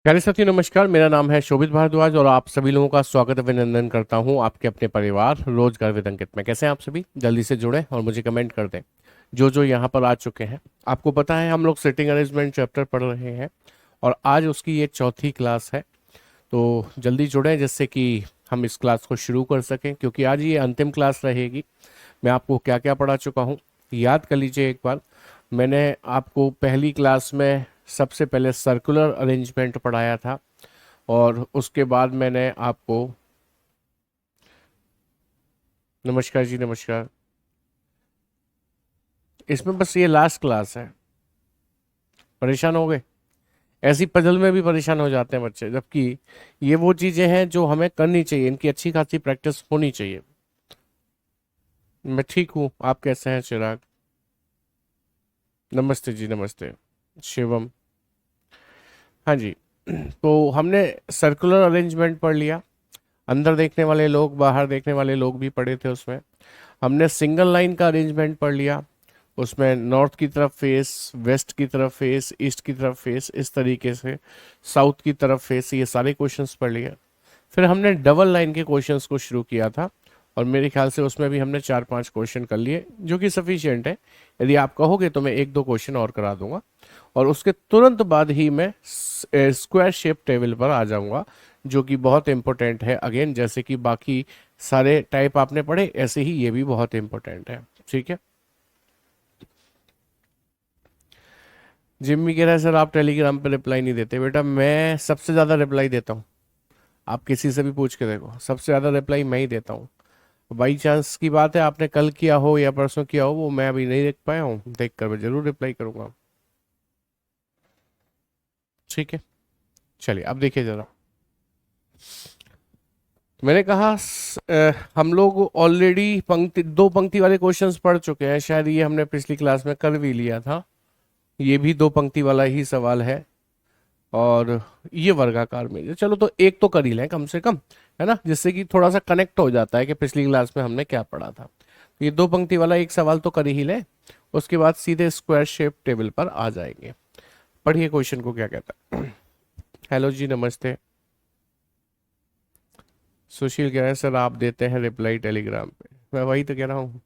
प्यारे साथियों नमस्कार। मेरा नाम है शोभित भारद्वाज और आप सभी लोगों का स्वागत अभिनंदन करता हूं आपके अपने परिवार रोजगार विद अंकित में। कैसे हैं आप सभी? जल्दी से जुड़ें और मुझे कमेंट कर दें जो जो यहां पर आ चुके हैं। आपको पता है हम लोग सिटिंग अरेंजमेंट चैप्टर पढ़ रहे हैं और आज उसकी ये चौथी क्लास है। तो जल्दी जुड़ें जिससे कि हम इस क्लास को शुरू कर सकें, क्योंकि आज ये अंतिम क्लास रहेगी। मैं आपको क्या क्या पढ़ा चुका हूँ याद कर लीजिए एक बार। मैंने आपको पहली क्लास में सबसे पहले सर्कुलर अरेंजमेंट पढ़ाया था और उसके बाद मैंने आपको, नमस्कार जी नमस्कार, इसमें बस ये लास्ट क्लास है। परेशान हो गए? ऐसी पजल में भी परेशान हो जाते हैं बच्चे, जबकि ये वो चीजें हैं जो हमें करनी चाहिए, इनकी अच्छी खासी प्रैक्टिस होनी चाहिए। मैं ठीक हूँ, आप कैसे हैं चिराग? नमस्ते जी नमस्ते। शिवम, हाँ जी। तो हमने सर्कुलर अरेंजमेंट पढ़ लिया। अंदर देखने वाले लोग बाहर देखने वाले लोग भी पढ़े थे उसमें। हमने सिंगल लाइन का अरेंजमेंट पढ़ लिया। उसमें नॉर्थ की तरफ फेस, वेस्ट की तरफ फेस, ईस्ट की तरफ फेस, इस तरीके से साउथ की तरफ फेस, ये सारे क्वेश्चंस पढ़ लिए। फिर हमने डबल लाइन के क्वेश्चंस को शुरू किया था और मेरे ख्याल से उसमें भी हमने 4-5 क्वेश्चन कर लिए, जो कि सफिशियंट है। यदि आप कहोगे तो मैं 1-2 क्वेश्चन और करा दूंगा और उसके तुरंत बाद ही मैं स्क्वायर शेप टेबल पर आ जाऊंगा, जो कि बहुत इंपॉर्टेंट है। अगेन, जैसे कि बाकी सारे टाइप आपने पढ़े, ऐसे ही ये भी बहुत इंपॉर्टेंट है। ठीक है। जिम्मी कह रहा है सर आप टेलीग्राम पे रिप्लाई नहीं देते। बेटा मैं सबसे ज़्यादा रिप्लाई देता हूँ। आप किसी से भी पूछ के देखो, सबसे ज़्यादा रिप्लाई मैं ही देता हूँ। बाई चांस की बात है आपने कल किया हो या परसों किया हो, वो मैं अभी नहीं देख पाया हूँ, देख कर मैं जरूर रिप्लाई करूंगा। ठीक है, चलिए अब देखिए जरा। मैंने कहा हम लोग ऑलरेडी पंक्ति दो पंक्ति वाले क्वेश्चंस पढ़ चुके हैं, शायद ये हमने पिछली क्लास में कर भी लिया था। ये भी दो पंक्ति वाला ही सवाल है और ये वर्गाकार में, चलो तो एक तो कर ही लें कम से कम, है ना, जिससे कि थोड़ा सा कनेक्ट हो जाता है कि पिछली क्लास में हमने क्या पढ़ा था। तो ये दो पंक्ति वाला एक सवाल तो कर ही लें, उसके बाद सीधे स्क्वायर शेप टेबल पर आ जाएंगे। पढ़िए क्वेश्चन को क्या कहता है। हेलो जी नमस्ते। सुशील कह रहे हैं सर आप देते हैं रिप्लाई टेलीग्राम पे। मैं वही तो कह रहा हूँ।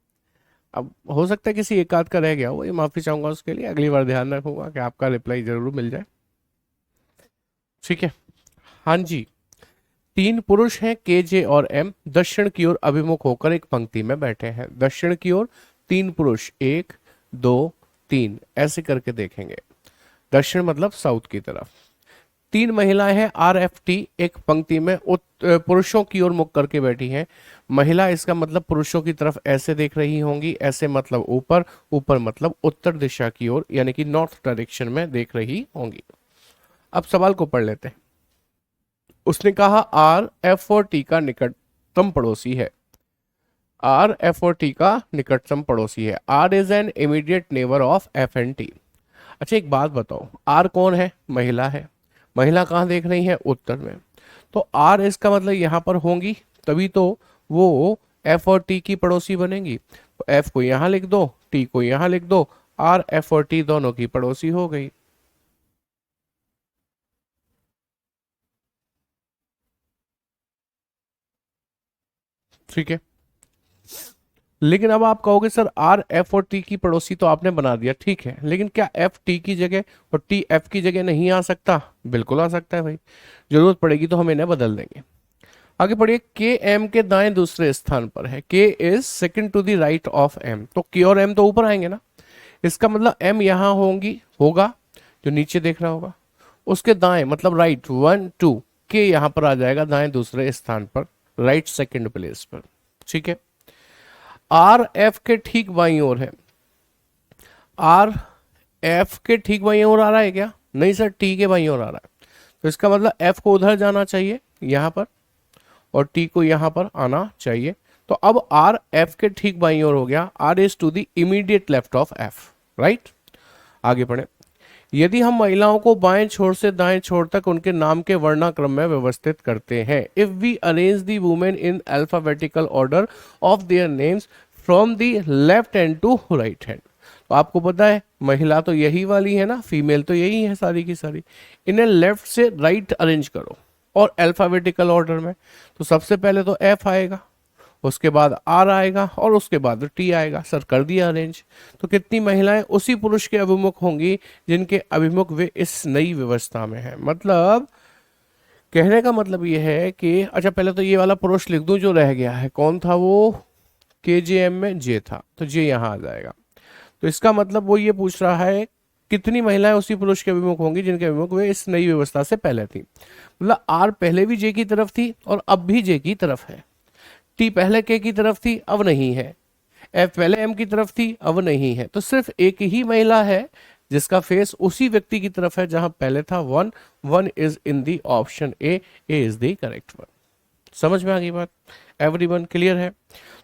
अब हो सकता है किसी एक आध का रह गया हो, ये माफी चाहूंगा उसके लिए। अगली बार ध्यान रखूंगा कि आपका रिप्लाई जरूर मिल जाए। ठीक है। हाँ जी। तीन पुरुष हैं के जे और एम, दक्षिण की ओर अभिमुख होकर एक पंक्ति में बैठे हैं। दक्षिण की ओर तीन पुरुष, एक, दो, तीन, ऐसे करके देखेंगे। दक्षिण मतलब साउथ की तरफ। तीन महिलाएं हैं आर एफ टी, एक पंक्ति में पुरुषों की ओर मुख करके बैठी हैं। महिला इसका मतलब पुरुषों की तरफ ऐसे देख रही होंगी, ऐसे मतलब ऊपर, ऊपर मतलब उत्तर दिशा की ओर, यानी कि नॉर्थ डायरेक्शन में देख रही होंगी। अब सवाल को पढ़ लेते हैं। उसने कहा आर एफ और टी का निकटतम पड़ोसी है। आर एफ और टी का निकटतम पड़ोसी है। R is an immediate neighbour of F and T. अच्छा एक बात बताओ, आर कौन है? महिला है। महिला कहाँ देख रही है? उत्तर में। तो आर इसका मतलब यहां पर होंगी, तभी तो वो एफ और टी की पड़ोसी बनेंगी। तो एफ को यहां लिख दो, टी को यहां लिख दो, आर एफ और टी दोनों की पड़ोसी हो गई। ठीक है। लेकिन अब आप कहोगे सर आर एफ और टी की पड़ोसी तो आपने बना दिया, ठीक है, लेकिन क्या एफ टी की जगह और टी एफ की जगह नहीं आ सकता? बिल्कुल आ सकता है भाई। जरूरत पड़ेगी तो हम इन्हें बदल देंगे। आगे पढ़िए। के एम के दाएं दूसरे स्थान पर है। K is second to the right of M, तो के और एम तो ऊपर आएंगे ना। इसका मतलब एम यहां होंगी, होगा, जो नीचे देख रहा होगा। उसके दाएं मतलब राइट, 1 2, के यहां पर आ जाएगा दाएं दूसरे स्थान पर, राइट सेकंड प्लेस पर। ठीक है। आर एफ के ठीक बाईं ओर है। आर एफ के ठीक बाईं ओर आ रहा है क्या? नहीं सर, टी के बाईं ओर आ रहा है। तो इसका मतलब एफ को उधर जाना चाहिए यहां पर, और टी को यहां पर आना चाहिए। तो अब आर एफ के ठीक बाईं ओर हो गया। R is to the immediate left of F, right. आगे पढ़े। यदि हम महिलाओं को बाएं छोर से दाएं छोर तक उनके नाम के वर्णाक्रम में व्यवस्थित करते हैं, if we arrange the women in alphabetical order of their names from the left hand to right hand, तो आपको पता है महिला तो यही वाली है ना, फीमेल तो यही है सारी की सारी। इन्हें लेफ्ट से राइट अरेंज करो और अल्फाबेटिकल ऑर्डर में। तो सबसे पहले तो एफ आएगा, उसके बाद आर आएगा और उसके बाद टी आएगा। सर कर दिया अरेंज। तो कितनी महिलाएं उसी पुरुष के अभिमुख होंगी जिनके अभिमुख वे इस नई व्यवस्था में है। मतलब कहने का मतलब ये है कि अच्छा पहले तो ये वाला पुरुष लिख दूं जो रह गया है, कौन था वो, के जे एम में जे था, तो जे यहां आ जाएगा। तो इसका मतलब वो ये पूछ रहा है कितनी महिलाएं उसी पुरुष के अभिमुख होंगी जिनके अभिमुख वे इस नई व्यवस्था से पहले थी। मतलब आर पहले भी जे की तरफ थी और अब भी जे की तरफ है। टी पहले के की तरफ थी, अब नहीं है। एफ पहले एम की तरफ थी, अब नहीं है। तो सिर्फ एक ही महिला है जिसका फेस उसी व्यक्ति की तरफ है जहां पहले था one. One is in the option A is the correct one. समझ में आ गई बात? एवरीवन क्लियर है?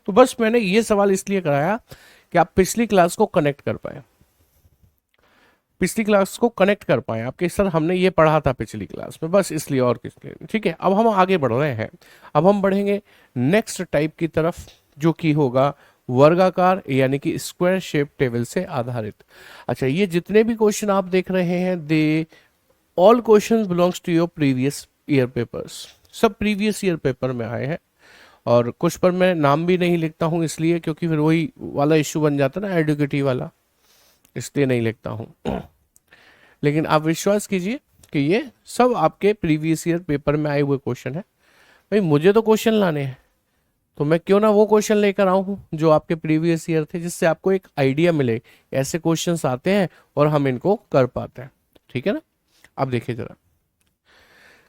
तो बस मैंने ये सवाल इसलिए कराया कि आप पिछली क्लास को कनेक्ट कर पाए, पिछली क्लास को कनेक्ट कर पाए आपके सर हमने ये पढ़ा था पिछली क्लास में, बस इसलिए और किस लिए। ठीक है, अब हम आगे बढ़ रहे हैं। अब हम बढ़ेंगे नेक्स्ट टाइप की तरफ जो कि होगा वर्गाकार यानी कि स्क्वायर शेप टेबल से आधारित। अच्छा, ये जितने भी क्वेश्चन आप देख रहे हैं they all questions belongs to your previous year papers. सब प्रीवियस ईयर पेपर में आए हैं और कुछ पर मैं नाम भी नहीं लिखता हूं इसलिए क्योंकि फिर वही वाला इश्यू बन जाता है ना एडुकेटिव वाला, इसलिए नहीं लिखता हूं। लेकिन आप विश्वास कीजिए कि ये सब आपके प्रीवियस ईयर पेपर में आए हुए क्वेश्चन है। भाई मुझे तो क्वेश्चन लाने हैं तो मैं क्यों ना वो क्वेश्चन लेकर आऊं हूं जो आपके प्रीवियस ईयर थे, जिससे आपको एक आइडिया मिले ऐसे क्वेश्चंस आते हैं और हम इनको कर पाते हैं। ठीक है ना? अब देखिए जरा,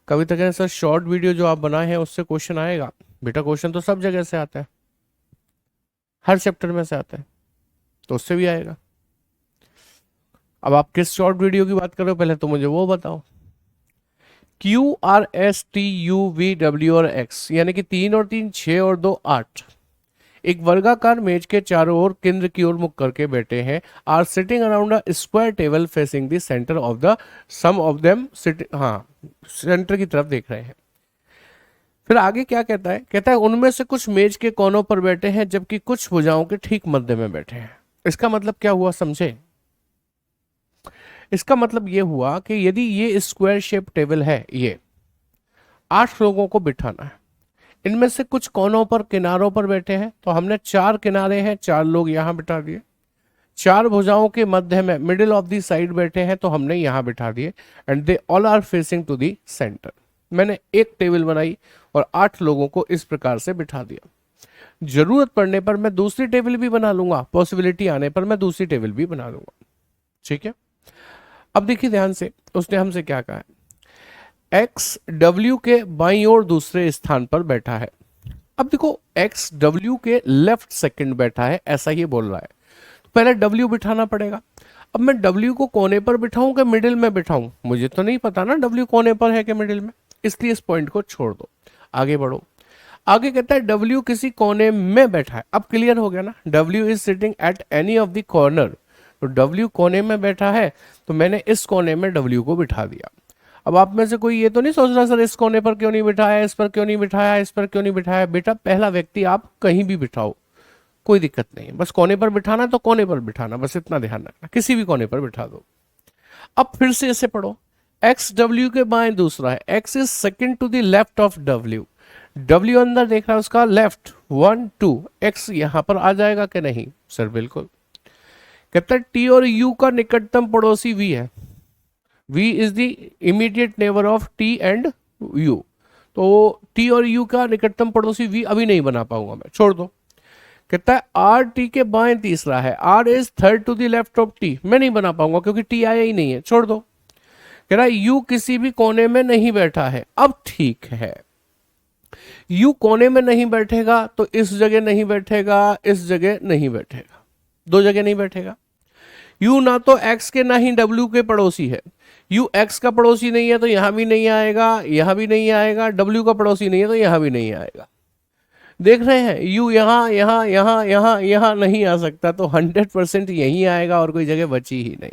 कभी तक सर शॉर्ट वीडियो जो आप बनाए हैं उससे क्वेश्चन आएगा? बेटा क्वेश्चन तो सब जगह से आता है, हर चैप्टर में से आता है, तो उससे भी आएगा। अब आप किस शॉर्ट वीडियो की बात कर रहे हो पहले तो मुझे वो बताओ। Q R S T U V W और एक्स यानी कि 3 और 3 6 और 2 8 एक वर्गाकार मेज के चारों ओर केंद्र की ओर मुख करके बैठे हैं। Are sitting around a square table facing the centre of the some of them sitting, हाँ सेंटर की तरफ देख रहे हैं। फिर आगे क्या कहता है? कहता है उनमें से कुछ मेज के कोनों पर बैठे हैं जबकि कुछ भुजाओं के ठीक मध्य में बैठे हैं। इसका मतलब क्या हुआ समझे? इसका मतलब ये हुआ कि यदि ये स्क्वायर शेप टेबल है, ये 8 लोगों को बिठाना है, इनमें से कुछ कोनों पर किनारों पर बैठे हैं तो हमने 4 किनारे हैं, 4 लोग यहां बिठा दिए। 4 भुजाओं के मध्य में मिडिल ऑफ द साइड बैठे हैं तो हमने यहां बिठा दिए। And they all are facing to the centre. मैंने एक टेबल बनाई और 8 लोगों को इस प्रकार से बिठा दिया। जरूरत पड़ने पर मैं दूसरी टेबल भी बना लूंगा, पॉसिबिलिटी आने पर मैं दूसरी टेबल भी बना लूंगा। ठीक है, अब देखिए ध्यान से उसने हमसे क्या कहा है। एक्स डब्ल्यू के बाईं ओर दूसरे स्थान पर बैठा है। अब देखो एक्स डब्ल्यू के लेफ्ट सेकंड बैठा है, ऐसा ही बोल रहा है। तो पहले डब्ल्यू बिठाना पड़ेगा। अब मैं डब्ल्यू को कोने पर बिठाऊं कि मिडिल में बिठाऊं? मुझे तो नहीं पता ना डब्ल्यू कोने पर है कि मिडिल में, इसलिए इस पॉइंट को छोड़ दो, आगे बढ़ो। आगे कहता है डब्ल्यू किसी कोने में बैठा है। अब क्लियर हो गया ना, W is sitting at any of the corner. तो डब्ल्यू कोने में बैठा है तो मैंने इस कोने में डब्ल्यू को बिठा दिया। अब आप में से कोई ये तो नहीं सोच रहा सर इस कोने पर क्यों नहीं बिठाया, इस पर क्यों नहीं बिठाया, इस पर क्यों नहीं बिठाया? बेटा पहला व्यक्ति आप कहीं भी बिठाओ, कोई दिक्कत नहीं है। बस कोने पर बिठाना तो कोने पर बिठाना, बस इतना ध्यान रखना, किसी भी कोने पर बिठा दो। अब फिर से इसे पढ़ो। एक्स डब्ल्यू के बाएं दूसरा है, X is second to the left of W. W अंदर देख रहा है उसका लेफ्ट 1 2, एक्स यहां पर आ जाएगा कि नहीं? सर बिल्कुल। कहता है टी और यू का निकटतम पड़ोसी वी है। V is the immediate neighbour of T and U. तो टी और यू का निकटतम पड़ोसी वी अभी नहीं बना पाऊंगा मैं, छोड़ दो। कहता है आर टी के बाएं तीसरा है, R is third to the left of T. मैं नहीं बना पाऊंगा क्योंकि टी आया ही नहीं है, छोड़ दो। कह रहा है यू किसी भी कोने में नहीं बैठा है। अब ठीक है, यू कोने में नहीं बैठेगा तो इस जगह नहीं बैठेगा, इस जगह नहीं बैठेगा, दो जगह नहीं बैठेगा। यू ना तो एक्स के ना ही डब्ल्यू के पड़ोसी है। यू एक्स का पड़ोसी नहीं है तो यहां भी नहीं आएगा, यहां भी नहीं आएगा। डब्ल्यू का पड़ोसी नहीं है तो यहां भी नहीं आएगा। देख रहे हैं, यू यहां यहां यहां यहां यहां नहीं आ सकता, तो 100% यहीं आएगा और कोई जगह बची ही नहीं।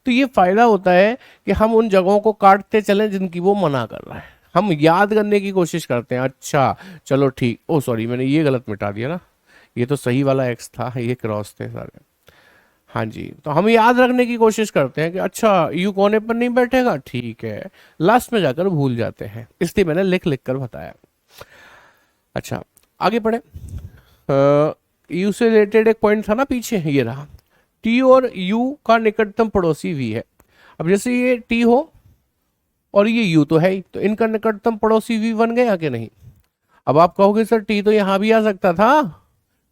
तो ये फायदा होता है कि हम उन जगहों को काटते चलें जिनकी वो मना कर रहा है, हम याद करने की कोशिश करते हैं। अच्छा चलो ठीक, ओ सॉरी मैंने ये गलत मिटा दिया ना, ये तो सही वाला एक्स था, ये क्रॉस थे सारे। हाँ जी, तो हम याद रखने की कोशिश करते हैं कि अच्छा यू कोने पर नहीं बैठेगा, ठीक है, लास्ट में जाकर भूल जाते हैं, इसलिए मैंने लिख लिख कर बताया। अच्छा, आगे पढ़े। यू से रिलेटेड एक पॉइंट था ना पीछे, ये रहा, टी और यू का निकटतम पड़ोसी वी है। अब जैसे ये टी हो और ये यू तो है ही, तो इनका निकटतम पड़ोसी वी बन गया कि नहीं। अब आप कहोगे सर टी तो यहां भी आ सकता था,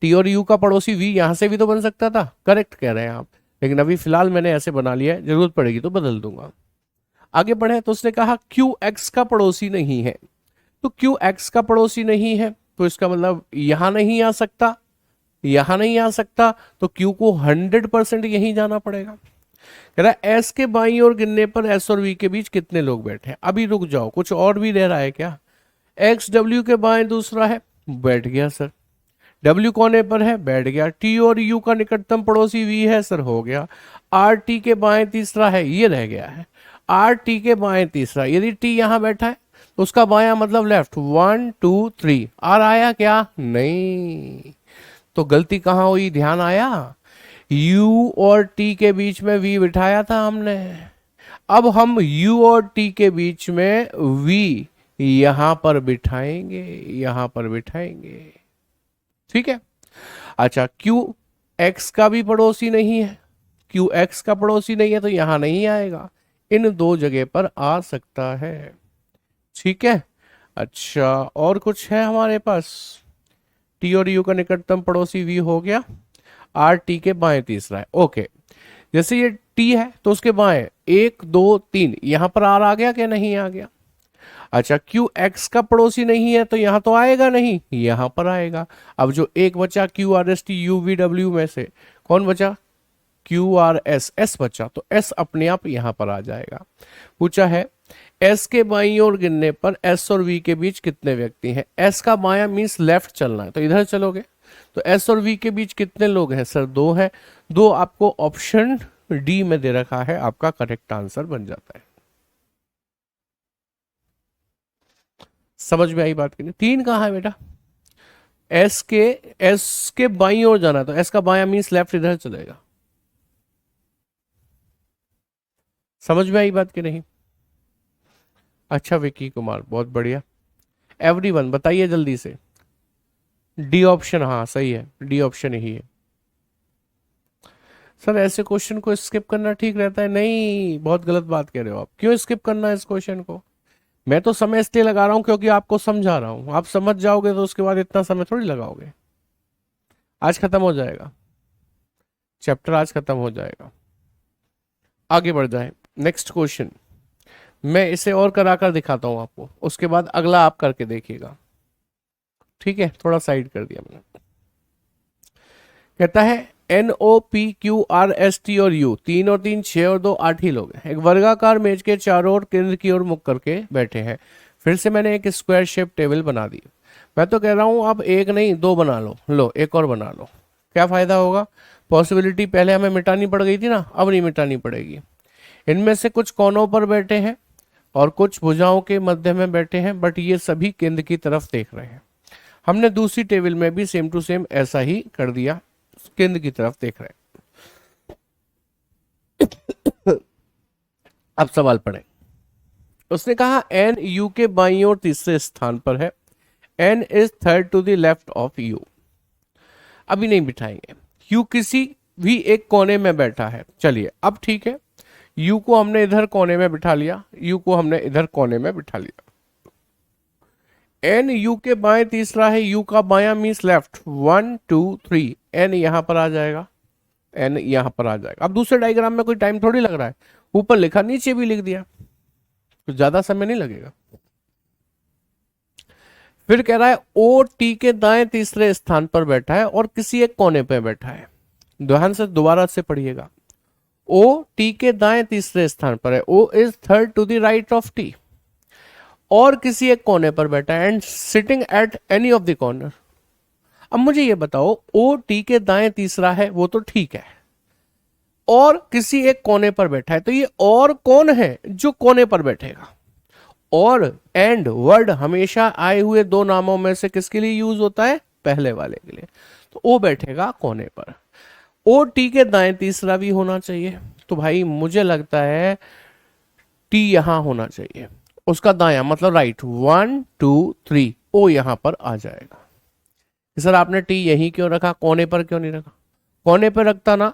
टी और यू का पड़ोसी वी यहां से भी तो बन सकता था, करेक्ट कह रहे हैं आप, लेकिन अभी फिलहाल मैंने ऐसे बना लिया है, जरूरत पड़ेगी तो बदल दूंगा। आगे बढ़े तो उसने कहा क्यू एक्स का पड़ोसी नहीं है, तो क्यू एक्स का पड़ोसी नहीं है तो इसका मतलब यहां नहीं आ सकता, यहां नहीं आ सकता, तो क्यू को 100% यहीं जाना पड़ेगा। कह रहा है एस के बाईं ओर गिनने पर एस और वी के बीच कितने लोग बैठे हैं। अभी रुक जाओ, कुछ और भी दे रहा है क्या। एक्स डब्ल्यू के बाएं दूसरा है, बैठ गया सर। डब्ल्यू कोने पर है, बैठ गया। टी और यू का निकटतम पड़ोसी वी है सर, हो गया। आर टी के बाएं तीसरा है, ये रह गया है। आर टी के बाएं तीसरा, यदि टी यहां बैठा है तो उसका बायां मतलब लेफ्ट, 1 2 3। आर आया क्या, नहीं, तो गलती कहां हुई, ध्यान आया, u और t के बीच में v बिठाया था हमने। अब हम u और t के बीच में v यहां पर बिठाएंगे, यहां पर बिठाएंगे, ठीक है। अच्छा, q x का भी पड़ोसी नहीं है, q x का पड़ोसी नहीं है तो यहां नहीं आएगा, इन दो जगह पर आ सकता है, ठीक है। अच्छा, और कुछ है हमारे पास, टी और यू का निकटतम पड़ोसी वी हो गया, आर टी के बाएं तीसरा है, ओके। जैसे ये टी है तो उसके बाएं 1 2 3, यहां पर आर आ गया क्या, नहीं आ गया। अच्छा, क्यू एक्स का पड़ोसी नहीं है तो यहां तो आएगा नहीं, यहां पर आएगा। अब जो एक बचा Q R S T U V W में से कौन बचा, क्यू आर एस, एस बचा, तो एस अपने आप यहां पर आ जाएगा। पूछा है एस के बाईं ओर गिनने पर एस और वी के बीच कितने व्यक्ति हैं। एस का बायां मीन्स लेफ्ट चलना है, तो इधर चलोगे, तो एस और वी के बीच कितने लोग हैं सर, 2 है। 2 आपको ऑप्शन डी में दे रखा है, आपका करेक्ट आंसर बन जाता है। समझ में आई बात की नहीं। 3 कहाँ है बेटा, एस के, एस के बाईं ओर जाना है, तो एस का बायां मीन्स लेफ्ट, इधर चलेगा। समझ में आई बात की नहीं। अच्छा विकी कुमार, बहुत बढ़िया। एवरीवन बताइए जल्दी से, डी ऑप्शन, हाँ सही है, डी ऑप्शन ही है। सर ऐसे क्वेश्चन को स्किप करना ठीक रहता है, नहीं, बहुत गलत बात कह रहे हो आप। क्यों स्किप करना है इस क्वेश्चन को, मैं तो समय इसलिए लगा रहा हूं क्योंकि आपको समझा रहा हूं, आप समझ जाओगे तो उसके बाद इतना समय थोड़ी लगाओगे। आज खत्म हो जाएगा चैप्टर, आज खत्म हो जाएगा। आगे बढ़ जाए, नेक्स्ट क्वेश्चन मैं इसे और करा कर दिखाता हूं आपको, उसके बाद अगला आप करके देखिएगा, ठीक है। थोड़ा साइड कर दिया मैंने। कहता है N O P Q R S T और यू, 3 और 3 6 और 2 8 ही लोग हैं, एक वर्गाकार मेज के चारों ओर केंद्र की ओर मुख करके बैठे हैं। फिर से मैंने एक स्क्वायर शेप टेबल बना दी। मैं तो कह रहा हूं आप एक नहीं 2 बना लो, लो एक और बना लो, क्या फायदा होगा। पॉसिबिलिटी पहले हमें मिटानी पड़ गई थी ना, अब नहीं मिटानी पड़ेगी। इनमें से कुछ कोनों पर बैठे हैं और कुछ भुजाओं के मध्य में बैठे हैं, बट ये सभी केंद्र की तरफ देख रहे हैं। हमने दूसरी टेबल में भी सेम टू सेम ऐसा ही कर दिया, केंद्र की तरफ देख रहे हैं। अब सवाल पढ़े। उसने कहा एन यू के बाईं ओर तीसरे स्थान पर है, N is third to the left of U. अभी नहीं बिठाएंगे, यू किसी भी एक कोने में बैठा है, चलिए अब ठीक है, यू को हमने इधर कोने में बिठा लिया, यू को हमने इधर कोने में बिठा लिया। एन यू के बाएं तीसरा है, यू का बायां मीन्स लेफ्ट, 1 2 3, एन यहां पर आ जाएगा, एन यहां पर आ जाएगा। अब दूसरे डायग्राम में कोई टाइम थोड़ी लग रहा है, ऊपर लिखा नीचे भी लिख दिया, तो ज्यादा समय नहीं लगेगा। फिर कह रहा है ओ टी के दाएं तीसरे स्थान पर बैठा है और किसी एक कोने पर बैठा है। ध्यान से दोबारा से पढ़िएगा, ओ टी के दाएं तीसरे स्थान पर है, O is third to the right of T, और किसी एक कोने पर बैठा है and sitting at any of the corner. अब मुझे ये बताओ, ओ टी के दाएं तीसरा है वो तो ठीक है, और किसी एक कोने पर बैठा है, तो ये और कौन है जो कोने पर बैठेगा। और एंड वर्ड हमेशा आए हुए 2 नामों में से किसके लिए यूज होता है, पहले वाले के लिए, तो ओ बैठेगा कोने पर। ओ टी के दाएं तीसरा भी होना चाहिए, तो भाई मुझे लगता है टी यहां होना चाहिए, उसका दायां मतलब राइट, 1 2 3 ओ यहां पर आ जाएगा। सर आपने टी यहीं क्यों रखा, कोने पर क्यों नहीं रखा? कोने पर रखता ना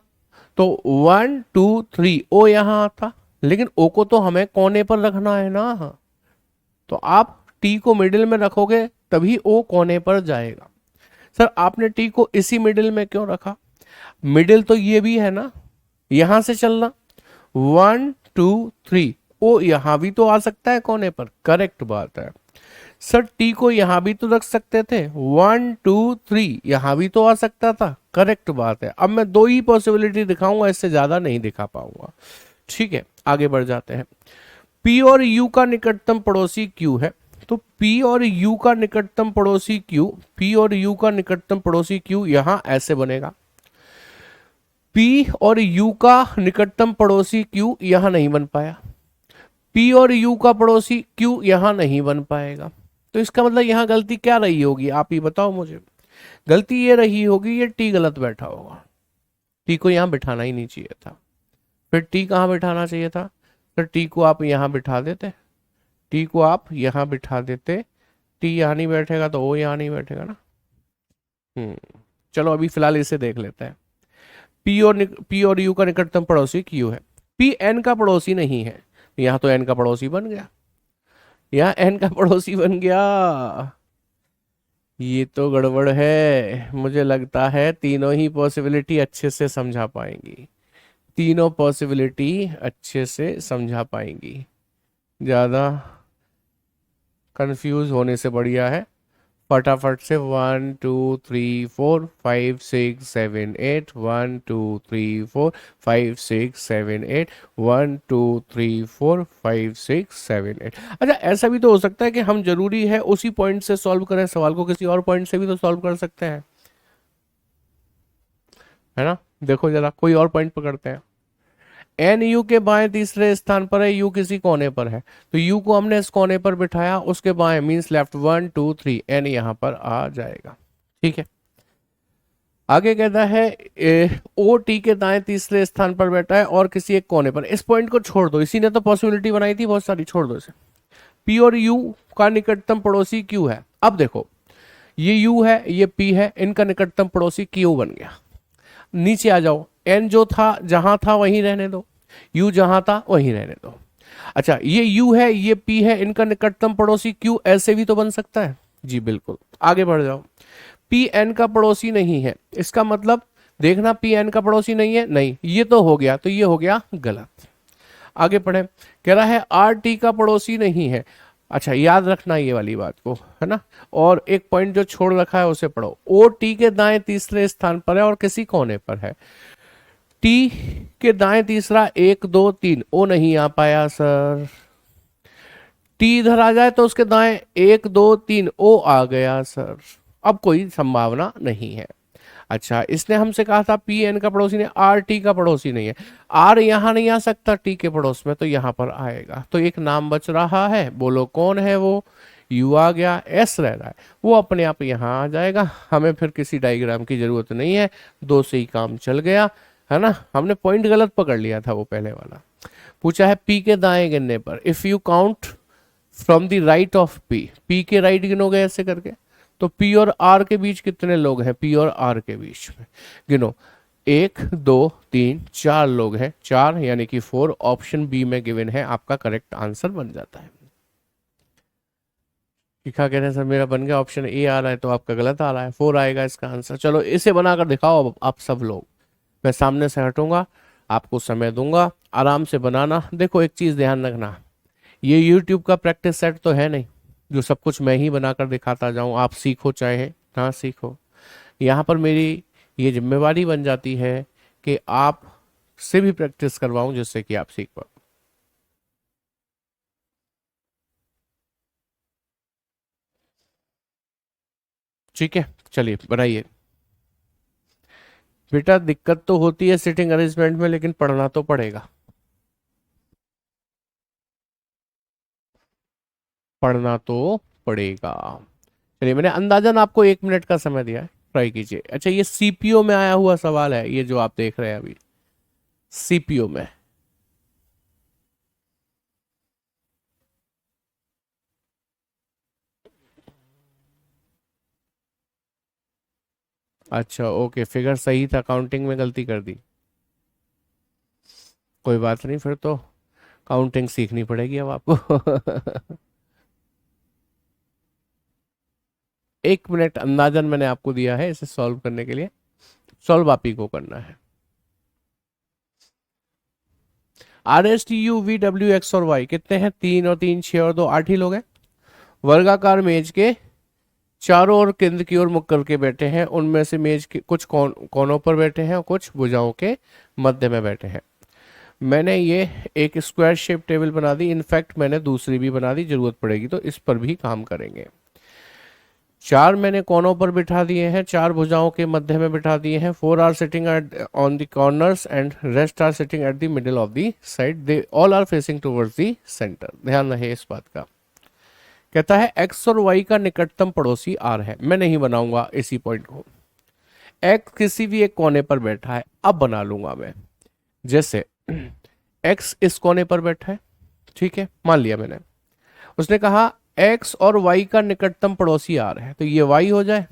तो 1 2 3 ओ यहां आता, लेकिन ओ को तो हमें कोने पर रखना है ना, तो आप टी को मिडिल में रखोगे तभी ओ कोने पर जाएगा। सर आपने टी को इसी मिडिल में क्यों रखा? मिडिल तो ये भी है ना, यहां से चलना, 1 2 3 ओ यहां भी तो आ सकता है कोने पर, करेक्ट बात है। सर टी को यहां भी तो रख सकते थे, 1 2 3 यहां भी तो आ सकता था, करेक्ट बात है। अब मैं दो ही पॉसिबिलिटी दिखाऊंगा, इससे ज्यादा नहीं दिखा पाऊंगा। ठीक है, आगे बढ़ जाते हैं। पी और यू का निकटतम पड़ोसी क्यू है, तो पी और यू का निकटतम पड़ोसी क्यू, पी और यू का निकटतम पड़ोसी क्यू यहां ऐसे बनेगा। पी और यू का निकटतम पड़ोसी क्यू यहां नहीं बन पाया, पी और यू का पड़ोसी क्यू यहां नहीं बन पाएगा, तो इसका मतलब यहां गलती क्या रही होगी, आप ही बताओ मुझे। गलती ये रही होगी, ये टी गलत बैठा होगा, टी को यहां बिठाना ही नहीं चाहिए था। फिर टी कहाँ बिठाना चाहिए था? फिर टी को आप यहां बिठा देते, टी को आप यहां बिठा देते, टी यहां नहीं बैठेगा तो ओ यहां नहीं बैठेगा ना। चलो अभी फिलहाल इसे देख लेते हैं। पी और यू का निकटतम पड़ोसी क्यू है, पी एन का पड़ोसी नहीं है, यहां तो एन का पड़ोसी बन गया, यहाँ एन का पड़ोसी बन गया। ये तो गड़बड़ है, मुझे लगता है तीनों ही पॉसिबिलिटी अच्छे से समझा पाएंगी, तीनों पॉसिबिलिटी अच्छे से समझा पाएंगी, ज्यादा कंफ्यूज होने से बढ़िया है फटाफट से 1 2 3 4 5 6 7 8, 1 2 3 4 5 6 7 8, 1 2 3 4 5 6 7 8। अच्छा ऐसा भी तो हो सकता है कि हम जरूरी है उसी पॉइंट से सॉल्व करें सवाल को, किसी और पॉइंट से भी तो सॉल्व कर सकते हैं, है ना। देखो जरा कोई और पॉइंट पकड़ते हैं। एन यू के बाएं तीसरे स्थान पर है, यू किसी कोने पर है, तो यू को हमने इस कोने पर बिठाया, उसके बाएं मींस लेफ्ट, 1 2 3 एन यहां पर आ जाएगा। ठीक है, आगे कहता है ओ टी के दाएं तीसरे स्थान पर बैठा है और किसी एक कोने पर, इस पॉइंट को छोड़ दो, इसी ने तो पॉसिबिलिटी बनाई थी बहुत सारी, छोड़ दो इसे। पी और यू का निकटतम पड़ोसी क्यू है, अब देखो ये यू है ये पी है, इनका निकटतम पड़ोसी क्यू बन गया। नीचे आ जाओ, एन जो था जहां था वहीं रहने दो, यू जहां था वहीं रहने दो। अच्छा ये यू है ये पी है, इनका निकटतम पड़ोसी क्यू ऐसे भी तो बन सकता है, जी बिल्कुल। आगे बढ़ जाओ, पी एन का पड़ोसी नहीं है, इसका मतलब देखना पी एन का पड़ोसी नहीं है, नहीं ये तो हो गया, तो ये हो गया गलत। आगे पढ़े, कह रहा है आर टी का पड़ोसी नहीं है। अच्छा याद रखना ये वाली बात को, है ना। और एक पॉइंट जो छोड़ रखा है उसे पढ़ो, ओ टी के दाएं तीसरे स्थान पर है और किसी कोने पर है, टी के दाएं तीसरा 1 2 3 ओ नहीं आ पाया सर, टी इधर आ जाए तो उसके दाएं 1 2 3 ओ आ गया सर, अब कोई संभावना नहीं है। अच्छा इसने हमसे कहा था पी एन का पड़ोसी नहीं, आर टी का पड़ोसी नहीं है, आर यहां नहीं आ सकता टी के पड़ोस में, तो यहां पर आएगा, तो एक नाम बच रहा है, बोलो कौन है वो, यू आ गया, एस रह रहा है, वो अपने आप यहां आ जाएगा, हमें फिर किसी डायग्राम की जरूरत नहीं है, दो से ही काम चल गया, है ना। हमने पॉइंट गलत पकड़ लिया था वो पहले वाला। पूछा है पी के दाएं गिनने पर, if you count from the right of P, P के राइट गिनोगे ऐसे करके, तो पी और आर के बीच कितने लोग हैं, पी और आर के बीच में गिनो, 1 2 3 4 लोग हैं, चार यानी कि 4, ऑप्शन बी में गिवन है, आपका करेक्ट आंसर बन जाता है। लिखा कह रहे हैं सर मेरा बन गया, ऑप्शन ए आ रहा है तो आपका गलत आ रहा है, 4 आएगा इसका आंसर। चलो इसे बनाकर दिखाओ अब आप सब लोग, मैं सामने से हटूंगा, आपको समय दूंगा, आराम से बनाना। देखो एक चीज ध्यान रखना, ये YouTube का प्रैक्टिस सेट तो है नहीं जो सब कुछ मैं ही बनाकर दिखाता जाऊं, आप सीखो चाहे ना सीखो, यहाँ पर मेरी ये जिम्मेवारी बन जाती है कि आप से भी प्रैक्टिस करवाऊं जिससे कि आप सीख पाओ। ठीक है चलिए बनाइए। बेटा दिक्कत तो होती है सिटिंग अरेंजमेंट में, लेकिन पढ़ना तो पड़ेगा, पढ़ना तो पड़ेगा। चलिए मैंने अंदाजन आपको 1 मिनट का समय दिया है, ट्राई कीजिए। अच्छा, ये सीपीओ में आया हुआ सवाल है, ये जो आप देख रहे हैं अभी सीपीओ में। अच्छा ओके, फिगर सही था, काउंटिंग में गलती कर दी। कोई बात नहीं, फिर तो काउंटिंग सीखनी पड़ेगी अब आपको। 1 मिनट अंदाजन मैंने आपको दिया है इसे सॉल्व करने के लिए, सॉल्व आप ही को करना है। RSTUVWX और Y कितने हैं? 3 और 3 6 और 2 8 ही लोग हैं। वर्गाकार मेज के चारों ओर केंद्र की ओर मुख करके बैठे हैं, उनमें से मेज के कुछ कोनों पर बैठे हैं और कुछ भुजाओं के मध्य में बैठे हैं। मैंने ये एक स्क्वायर शेप टेबल बना दी, इनफैक्ट मैंने दूसरी भी बना दी, जरूरत पड़ेगी तो इस पर भी काम करेंगे। 4 मैंने कोनों पर बिठा दिए हैं, 4 भुजाओं के मध्य में बिठा दिए हैं। 4 are sitting at on the corners and rest are sitting at the middle of the side, they all are facing towards the centre. ध्यान रहे इस बात का। कहता है एक्स और वाई का निकटतम पड़ोसी आर है। मैं नहीं बनाऊंगा इसी पॉइंट को, एक्स किसी भी एक कोने पर बैठा है, अब बना लूंगा मैं। जैसे एक्स इस कोने पर बैठा है, ठीक है, मान लिया मैंने। उसने कहा एक्स और वाई का निकटतम पड़ोसी आर है, तो ये वाई हो जाए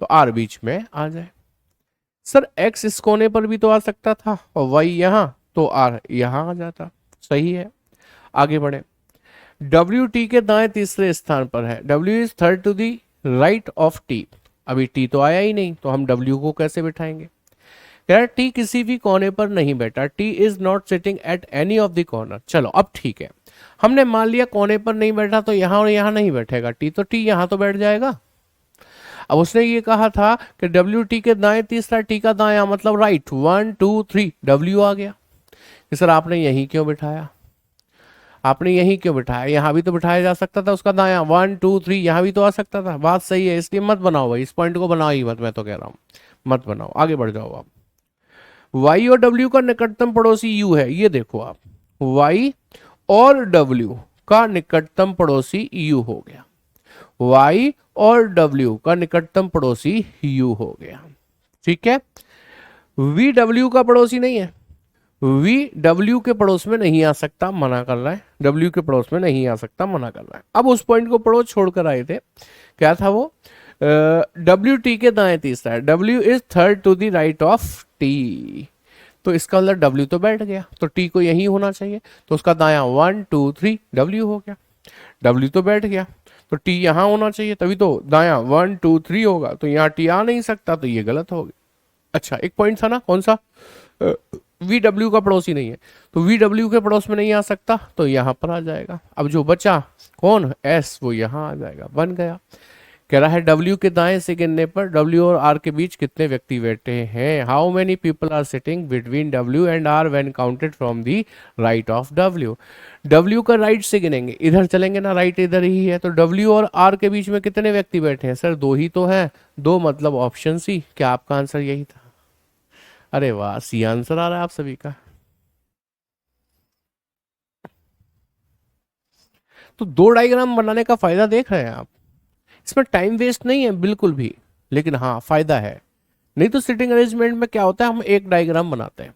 तो आर बीच में आ जाए। सर एक्स इस कोने पर भी तो आ सकता था और वाई यहां, तो आर यहां आ जाता। सही है, आगे बढ़े। डब्ल्यू टी के दाएं तीसरे स्थान पर है, W is third to the right of T. अभी टी तो आया ही नहीं, तो हम डब्ल्यू को कैसे बिठाएंगे? यार टी किसी भी कोने पर नहीं बैठा, T is not sitting at any of the corner. चलो अब ठीक है, हमने मान लिया कोने पर नहीं बैठा तो यहां और यहां नहीं बैठेगा टी, तो टी यहां तो बैठ जाएगा। अब उसने ये कहा था कि डब्ल्यू टी के दाएं तीसरा, टी का दाया मतलब राइट, 1 2 3 डब्ल्यू आ गया। कि सर आपने यहीं क्यों बिठाया, आपने यहीं क्यों बिठाया? यहाँ भी तो बिठाया जा सकता था उसका दाया, 1 2 3 यहाँ भी तो आ सकता था। बात सही है, इसलिए मत बनाओ भाई, इस पॉइंट को बनाओ ही मत, मैं तो कह रहा हूँ मत बनाओ, आगे बढ़ जाओ आप। वाई और डब्ल्यू का निकटतम पड़ोसी यू है, ये देखो आप, वाई और डब्ल्यू का निकटतम पड़ोसी यू हो गया, वाई और डब्ल्यू का निकटतम पड़ोसी यू हो गया, ठीक है। वी डब्ल्यू का पड़ोसी नहीं है, वी डब्ल्यू के पड़ोस में नहीं आ सकता, मना कर रहा है, डब्ल्यू के पड़ोस में नहीं आ सकता, मना कर रहा है। अब उस पॉइंट को पड़ोस छोड़कर आए थे, क्या था वो? डब्ल्यू टी के दाएं तीसरा है, W is third to the right of T, तो इसका मतलब डब्ल्यू तो बैठ गया, तो टी को यही होना चाहिए, तो उसका दाया 1 2 3 डब्ल्यू हो गया। डब्ल्यू तो बैठ गया, तो टी यहां होना चाहिए, तभी तो दाया 1 2 3 होगा, तो यहाँ टी आ नहीं सकता, तो ये गलत हो गया। अच्छा एक पॉइंट था ना, कौन सा? वी डब्ल्यू का पड़ोसी नहीं है, तो वी डब्ल्यू के पड़ोस में नहीं आ सकता, तो यहां पर आ जाएगा। अब जो बचा कौन, एस, वो यहां आ जाएगा, बन गया। कह रहा है डब्ल्यू के दाएं से गिनने पर डब्ल्यू और आर के बीच कितने व्यक्ति बैठे हैं? How many people are sitting between W and R when counted from the right of W. W का राइट से गिनेंगे, इधर चलेंगे ना, राइट इधर ही है, तो डब्ल्यू और आर के बीच में कितने व्यक्ति बैठे हैं? सर 2 ही तो है, 2 मतलब ऑप्शन सी। क्या आपका आंसर यही था? अरे वाह, सी आंसर आ रहा है आप सभी का। तो 2 डायग्राम बनाने का फायदा देख रहे हैं आप, इसमें टाइम वेस्ट नहीं है बिल्कुल भी, लेकिन हाँ फायदा है। नहीं तो सिटिंग अरेंजमेंट में क्या होता है, हम एक डायग्राम बनाते हैं,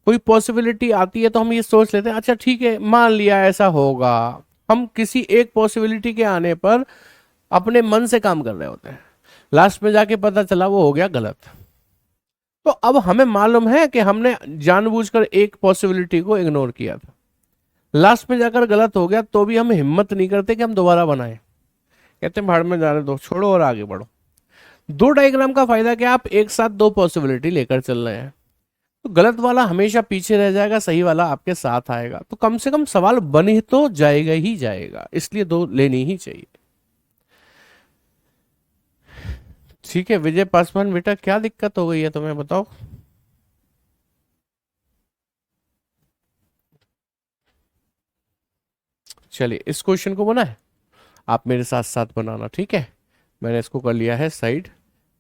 कोई पॉसिबिलिटी आती है तो हम ये सोच लेते हैं अच्छा ठीक है मान लिया ऐसा होगा, हम किसी एक पॉसिबिलिटी के आने पर अपने मन से काम कर रहे होते हैं, लास्ट में जाके पता चला वो हो गया गलत। तो अब हमें मालूम है कि हमने जानबूझकर एक पॉसिबिलिटी को इग्नोर किया था, लास्ट में जाकर गलत हो गया, तो भी हम हिम्मत नहीं करते कि हम दोबारा बनाएं, कहते हैं भाड़ में जाने दो, छोड़ो और आगे बढ़ो। 2 डायग्राम का फायदा क्या, आप एक साथ 2 पॉसिबिलिटी लेकर चल रहे हैं, तो गलत वाला हमेशा पीछे रह जाएगा, सही वाला आपके साथ आएगा, तो कम से कम सवाल बन ही तो जाएगा ही जाएगा, इसलिए 2 लेनी ही चाहिए। ठीक है विजय पासवान, बेटा क्या दिक्कत हो गई है तुम्हें बताओ? चलिए इस क्वेश्चन को बना है, आप मेरे साथ साथ बनाना, ठीक है। मैंने इसको कर लिया है साइड,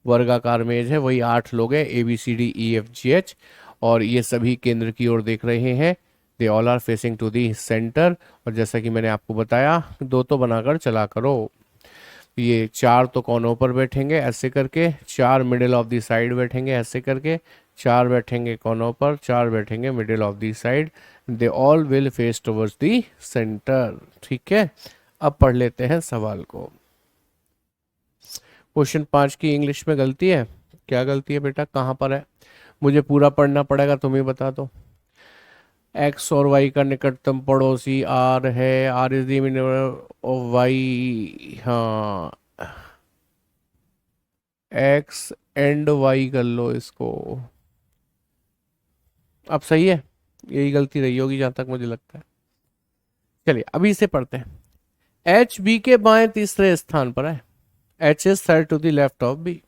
वर्गाकार मेज है, वही 8 लोग हैं, ABCDEFGH, और ये सभी केंद्र की ओर देख रहे हैं, they all are facing to the centre, और जैसा कि मैंने आपको बताया 2 तो बनाकर चला करो। ये 4 तो कोनों पर बैठेंगे ऐसे करके, 4 मिडिल ऑफ द साइड बैठेंगे ऐसे करके, 4 बैठेंगे कोनों पर, 4 बैठेंगे middle of the side. They all will face towards the centre. ठीक है, अब पढ़ लेते हैं सवाल को। क्वेश्चन 5 की इंग्लिश में गलती है। क्या गलती है बेटा, कहाँ पर है? मुझे पूरा पढ़ना पड़ेगा, तुम ही बता दो। एक्स और वाई का निकटतम पड़ोसी आर है, R is the of Y. हाँ, एक्स एंड वाई कर लो इसको। अब सही है, यही गलती रही होगी जहां तक मुझे लगता है। चलिए अभी इसे पढ़ते हैं। एच बी के बाएं तीसरे स्थान पर है। H is third to the left of B.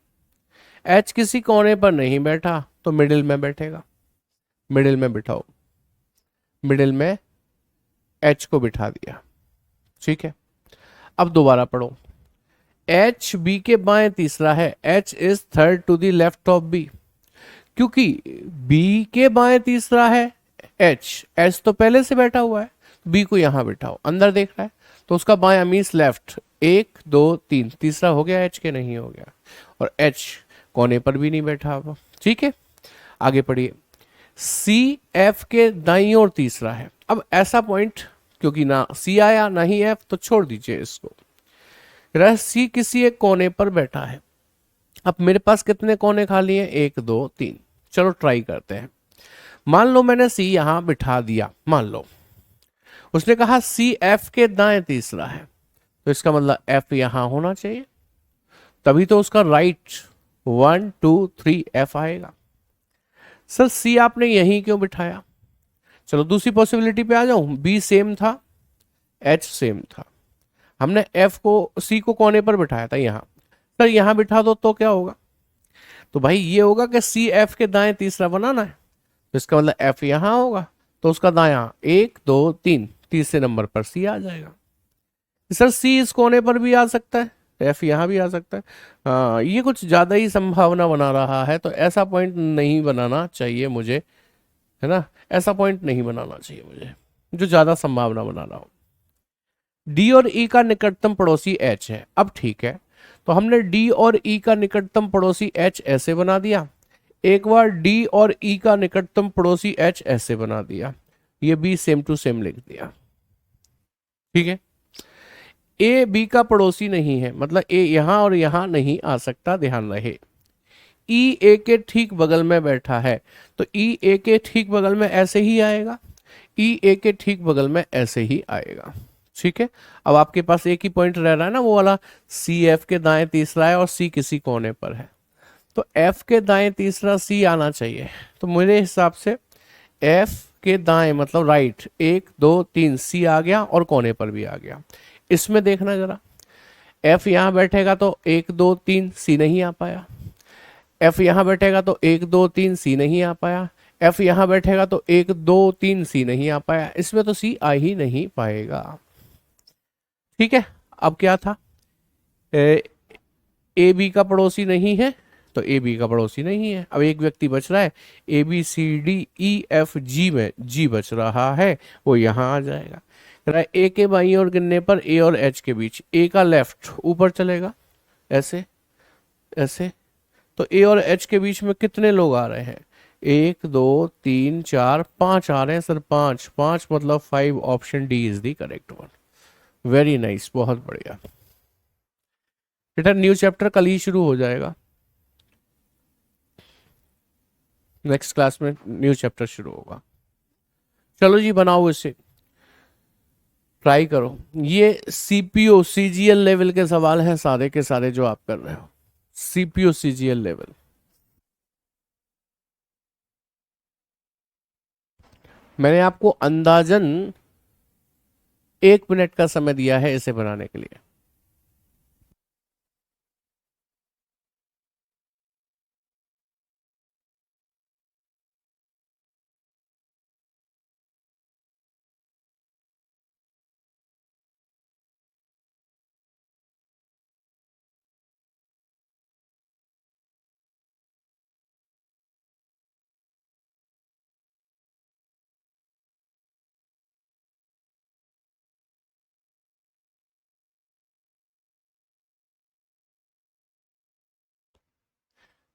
H किसी कोने पर नहीं बैठा तो मिडिल में बैठेगा। मिडिल में बिठाओ, मिडिल में एच को बिठा दिया। ठीक है, अब दोबारा पढ़ो। एच बी के बाएं तीसरा है, H is third to the left of B. क्योंकि बी के बाएं तीसरा है एच, एच तो पहले से बैठा हुआ है, बी को यहां बिठाओ, अंदर देख रहा है तो उसका बायां मीन्स लेफ्ट। 1 2 3, तीसरा हो गया एच के, नहीं हो गया। और एच कोने पर भी नहीं बैठा हुआ। ठीक है, आगे पढ़िए। सी एफ के दाईं ओर तीसरा है। अब ऐसा पॉइंट, क्योंकि ना सी आया ना ही एफ, तो छोड़ दीजिए इसको। रह सी किसी एक कोने पर बैठा है। अब मेरे पास कितने कोने खाली हैं? 1 2 3। चलो ट्राई करते हैं। मान लो मैंने सी यहां बिठा दिया, मान लो उसने कहा सी एफ के दाएं तीसरा है, तो इसका मतलब एफ यहां होना चाहिए, तभी तो उसका राइट 1 2 3 एफ आएगा। सर सी आपने यहीं क्यों बिठाया? चलो दूसरी पॉसिबिलिटी पे आ जाऊं। बी सेम था, एच सेम था, हमने एफ को सी को कोने पर बिठाया था यहां। सर यहां बिठा दो तो क्या होगा? तो भाई ये होगा कि सी एफ के दाएं तीसरा बनाना है, तो इसका मतलब एफ यहां होगा, तो उसका दायां 1 2 3, तीसरे नंबर पर सी आ जाएगा। सर सी इस कोने पर भी आ सकता है, एफ यहां भी आ सकता है। हाँ, ये कुछ ज्यादा ही संभावना बना रहा है, तो ऐसा पॉइंट नहीं बनाना चाहिए मुझे, है ना? ऐसा पॉइंट नहीं बनाना चाहिए मुझे जो ज्यादा संभावना बना रहा हो। डी और ई का निकटतम पड़ोसी एच है। अब ठीक है, तो हमने डी और ई का निकटतम पड़ोसी एच ऐसे बना दिया, एक बार डी और ई का निकटतम पड़ोसी एच ऐसे बना दिया, ये बी सेम टू सेम लिख दिया। ठीक है, ए बी का पड़ोसी नहीं है, मतलब ए यहां और यहां नहीं आ सकता, ध्यान रहे। ई ए के ठीक बगल में बैठा है, तो ई ए के ठीक बगल में ऐसे ही आएगा, ई ए के ठीक बगल में ऐसे ही आएगा। ठीक है, अब आपके पास एक ही पॉइंट रह रहा है ना, वो वाला सी एफ के दाएं तीसरा है और सी किसी कोने पर है, तो एफ के दाएं तीसरा सी आना चाहिए। तो मेरे हिसाब से एफ के दाएं मतलब राइट 1 2 3 सी आ गया और कोने पर भी आ गया। इसमें देखना जरा, एफ यहां बैठेगा तो 1 2 3 सी नहीं आ पाया, एफ यहां बैठेगा तो 1 2 3 सी नहीं आ पाया, एफ यहां बैठेगा तो 1 2 3 सी नहीं आ पाया, इसमें तो सी आ ही नहीं पाएगा। ठीक है, अब क्या था? ए बी का पड़ोसी नहीं है, तो ए बी का पड़ोसी नहीं है। अब एक व्यक्ति बच रहा है, A B C D E F G में जी बच रहा है, वो यहां आ जाएगा। कह रहा है ए के बाईं ओर गिनने पर ए और एच के बीच, ए का लेफ्ट ऊपर चलेगा ऐसे ऐसे, तो ए और एच के बीच में कितने लोग आ रहे हैं? 1 2 3 4 5 आ रहे हैं सर, पांच पांच मतलब 5। Option D is the correct one. Very nice, बहुत बढ़िया बेटा। न्यू चैप्टर कल ही शुरू हो जाएगा, नेक्स्ट क्लास में न्यू चैप्टर शुरू होगा। चलो जी बनाओ इसे, ट्राई करो। ये सीपीओ सीजीएल लेवल के सवाल हैं सारे के सारे जो आप कर रहे हो, सीपीओ सीजीएल लेवल। मैंने आपको अंदाजन 1 मिनट का समय दिया है इसे बनाने के लिए।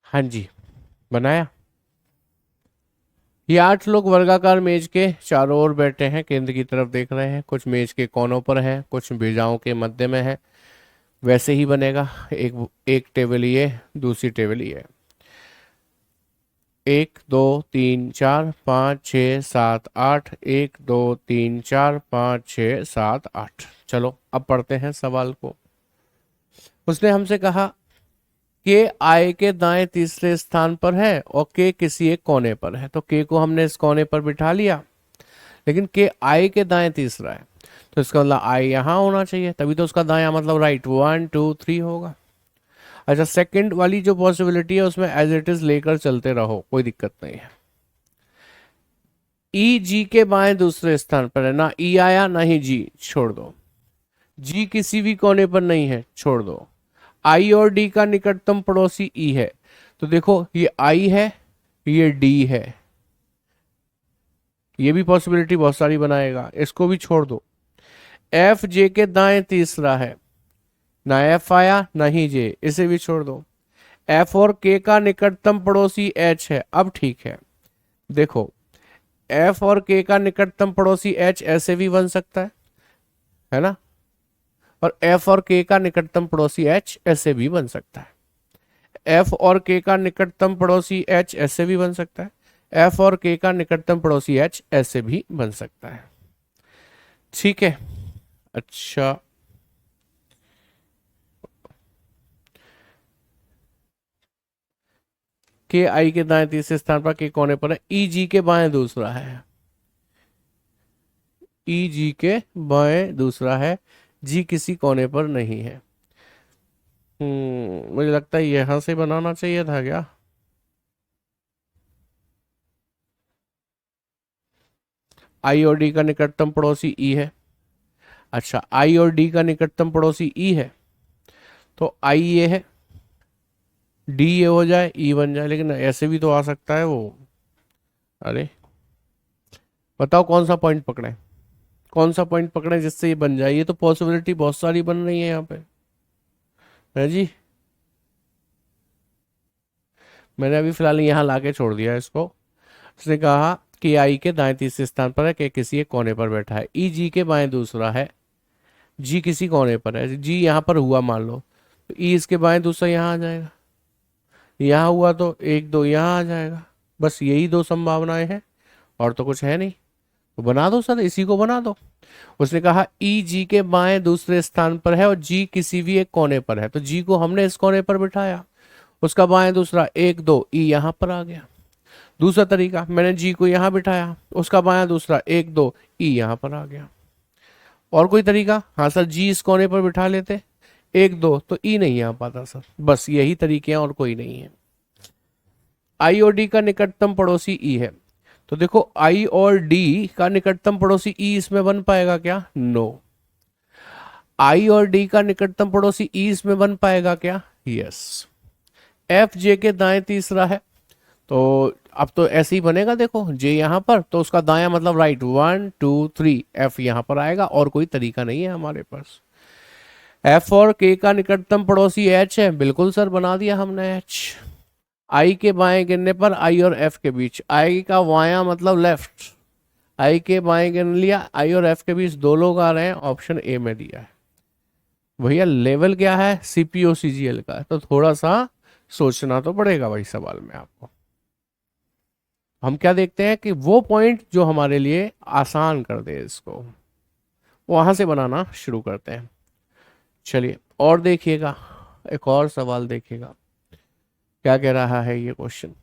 हाँ जी, बनाया। ये 8 लोग वर्गाकार मेज के चारों ओर बैठे हैं, केंद्र की तरफ देख रहे हैं। कुछ मेज के कोनों पर है, कुछ भुजाओं के मध्य में है। वैसे ही बनेगा। एक एक टेबल ये, दूसरी टेबल ये। 1 2 3 4 5 6 7 8, 1 2 3 4 5 6 7 8। चलो अब पढ़ते हैं सवाल को। उसने हमसे कहा के आई के दाएं तीसरे स्थान पर है और के किसी एक कोने पर है। तो के को हमने इस कोने पर बिठा लिया, लेकिन के आई के दाएं तीसरा है, तो इसका मतलब आई यहां होना चाहिए, तभी तो उसका दायां मतलब राइट 1 2 3 होगा। अच्छा, सेकंड वाली जो पॉसिबिलिटी है उसमें एज इट इज लेकर चलते रहो, कोई दिक्कत नहीं है। ई जी के बाएं दूसरे स्थान पर है, ना ई आया ना ही जी, छोड़ दो। जी किसी भी कोने पर नहीं है, छोड़ दो। आई और डी का निकटतम पड़ोसी ई है, तो देखो ये आई है, ये डी है। ये भी पॉसिबिलिटी बहुत सारी बनाएगा, इसको भी छोड़ दो। एफ जे के दाएं तीसरा है, ना एफ आया ना ही जे, इसे भी छोड़ दो। एफ और के का निकटतम पड़ोसी एच है, अब ठीक है। देखो, एफ और के का निकटतम पड़ोसी एच ऐसे भी बन सकता है ना, और एफ और के का निकटतम पड़ोसी एच ऐसे भी बन सकता है। एफ और के का निकटतम पड़ोसी एच ऐसे भी बन सकता है। एफ और के का निकटतम पड़ोसी एच ऐसे भी बन सकता है। ठीक है। अच्छा, के आई के दाएं तीसरे स्थान पर के कोने पर है, ई जी के बाएं दूसरा है। ई जी के बाएं दूसरा है, जी किसी कोने पर नहीं है। मुझे लगता है यहां से बनाना चाहिए था क्या। आई और डी का निकटतम पड़ोसी ई है। अच्छा, आई और डी का निकटतम पड़ोसी ई है, तो आई ये है, डी ये हो जाए, ई बन जाए, लेकिन ऐसे भी तो आ सकता है वो। अरे बताओ कौन सा पॉइंट पकड़े, कौन सा पॉइंट पकड़े जिससे ये बन जाए। ये तो पॉसिबिलिटी बहुत सारी बन रही है यहाँ पे, है जी। मैंने अभी फिलहाल यहाँ लाके छोड़ दिया इसको। उसने कहा कि आई के दाएं तीसरे स्थान पर है, कि किसी एक कोने पर बैठा है। ई जी के बाएं दूसरा है, जी किसी कोने पर है, जी यहाँ पर हुआ मान लो, तो ई इसके बाएं दूसरा यहाँ आ जाएगा। यहाँ हुआ तो 1 2 यहाँ आ जाएगा। बस यही दो संभावनाएं हैं, और तो कुछ है नहीं। तो बना दो सर, इसी को बना दो। उसने कहा ई जी के बाएं दूसरे स्थान पर है और जी किसी भी एक कोने पर है, तो जी को हमने इस कोने पर बिठाया, उसका बाएं दूसरा 1 2, ई यहाँ पर आ गया। दूसरा तरीका, मैंने जी को यहाँ बिठाया, उसका बायां दूसरा 1 2, ई यहाँ पर आ गया। और कोई तरीका, हाँ सर जी इस कोने पर बिठा लेते 1 2, तो ई नहीं आ पाता सर। बस यही तरीके हैं, और कोई नहीं है। आई और डी का निकटतम पड़ोसी ई है, तो देखो आई और डी का निकटतम पड़ोसी ई इसमें बन पाएगा क्या, नो। आई और डी का निकटतम पड़ोसी ई इसमें बन पाएगा क्या, यस। एफ जे के दाएं तीसरा है, तो अब तो ऐसे ही बनेगा। देखो जे यहाँ पर, तो उसका दायां मतलब राइट 1 2 3, एफ यहाँ पर आएगा, और कोई तरीका नहीं है हमारे पास। एफ और के का निकटतम पड़ोसी एच है, बिल्कुल सर बना दिया हमने एच। आई के बाएं गिनने पर आई और एफ के बीच, आई का बायां मतलब लेफ्ट, आई के बाएं गिन लिया, आई और एफ के बीच 2 लोग आ रहे हैं, ऑप्शन ए में दिया है। भैया लेवल क्या है, सीपीओ सीजीएल का, तो थोड़ा सा सोचना तो पड़ेगा भाई सवाल में आपको। हम क्या देखते हैं कि वो पॉइंट जो हमारे लिए आसान कर दे इसको, वहां से बनाना शुरू करते हैं। चलिए और देखिएगा, एक और सवाल देखिएगा क्या कह रहा है ये क्वेश्चन।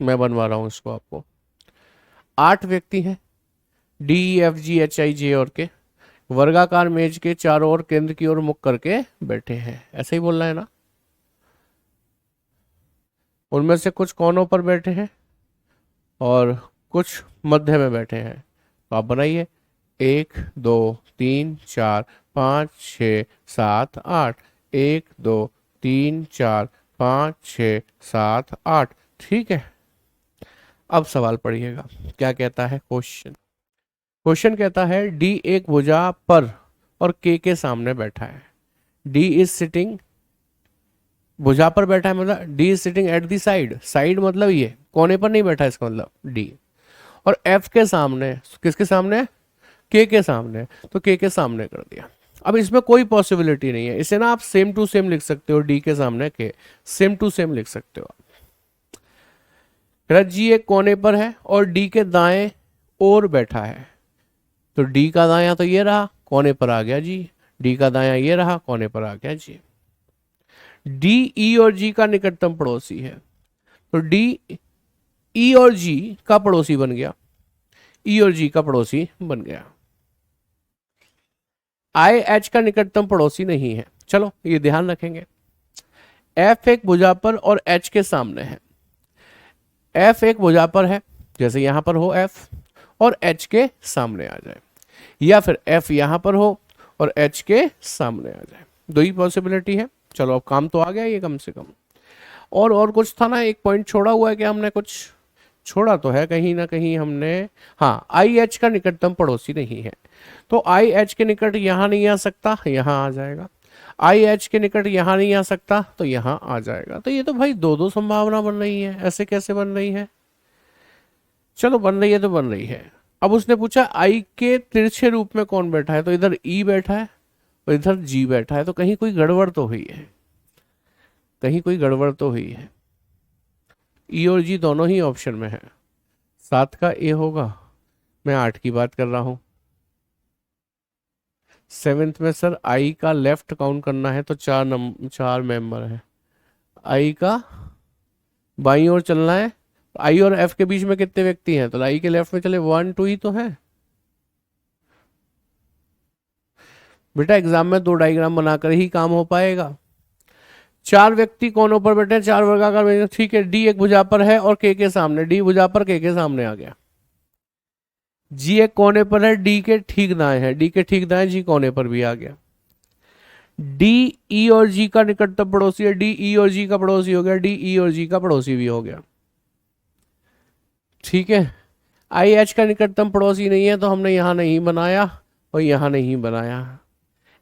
मैं बनवा रहा हूं इसको आपको। 8 व्यक्ति हैं, D E F G H I J और के, वर्गाकार मेज के चारों ओर केंद्र की ओर मुख करके बैठे हैं, ऐसे ही बोलना है ना। उनमें से कुछ कोनों पर बैठे हैं और कुछ मध्य में बैठे हैं, तो आप बनाइए। 1 2 3 4 5 6 7 8, 1 2 3 4 5 6 7 8। ठीक है, अब सवाल पढ़िएगा क्या कहता है क्वेश्चन। क्वेश्चन कहता है डी एक भुजा पर और के सामने बैठा है। डी इज सिटिंग भुजा पर बैठा है मतलब D is sitting at the side, side मतलब ये कोने पर नहीं बैठा, इसका मतलब डी। और एफ के सामने, किसके सामने, के सामने, तो के सामने कर दिया। अब इसमें कोई पॉसिबिलिटी नहीं है, इसे ना आप सेम टू सेम लिख सकते हो, डी के सामने के सेम टू सेम लिख सकते हो। जी एक कोने पर है और डी के दाएं और बैठा है, तो डी का दायां तो ये रहा, कोने पर आ गया जी, डी का दायां ये रहा, कोने पर आ गया जी। डी ई और जी का निकटतम पड़ोसी है, तो डी ई और जी का पड़ोसी बन गया, ई और जी का पड़ोसी बन गया। आई एच का निकटतम पड़ोसी नहीं है, चलो ये ध्यान रखेंगे। एफ एक भुजा पर और एच के सामने है, एफ एक भुजा पर है जैसे यहां पर हो एफ, और एच के सामने आ जाए, या फिर एफ यहां पर हो और एच के सामने आ जाए, दो ही पॉसिबिलिटी है। चलो अब काम तो आ गया ये कम से कम। और कुछ था ना, एक पॉइंट छोड़ा हुआ है कि हमने कुछ छोड़ा तो है कहीं ना कहीं हमने, हाँ आई एच का निकटतम पड़ोसी नहीं है, तो आई एच के निकट यहां नहीं आ सकता, यहां आ जाएगा। आई एच के निकट यहां नहीं आ सकता तो यहां आ जाएगा। तो ये तो भाई दो दो संभावना बन रही है, ऐसे कैसे बन रही है, चलो बन रही है तो बन रही है। अब उसने पूछा आई के तिरछे रूप में कौन बैठा है, तो इधर ई बैठा है और इधर जी बैठा है, तो कहीं कोई गड़बड़ तो हुई है, कहीं कोई गड़बड़ तो हुई है। ई और जी दोनों ही ऑप्शन में है, 7 का ए होगा, मैं 8 की बात कर रहा हूं। 7th में सर आई का लेफ्ट काउंट करना है तो 4 मेंबर है, आई का बाईं ओर चलना है, आई और एफ के बीच में कितने व्यक्ति हैं, तो आई के लेफ्ट में चले 1 2 ही तो है बेटा, एग्जाम में 2 डायग्राम बनाकर ही काम हो पाएगा। 4 व्यक्ति कोनों पर बैठे हैं, 4 वर्गाकार बेंच, ठीक है। डी एक भुजा पर है और के सामने, डी भुजा पर के सामने आ गया। जी एक कोने पर है, डी के ठीक दाएं है, डी के ठीक दाएं, जी कोने पर भी आ गया। डी ई और जी का निकटतम पड़ोसी है, डी ई और जी का पड़ोसी हो गया, डी ई और जी का पड़ोसी भी हो गया, ठीक है। आई एच का निकटतम पड़ोसी नहीं है तो हमने यहां नहीं बनाया और यहां नहीं बनाया।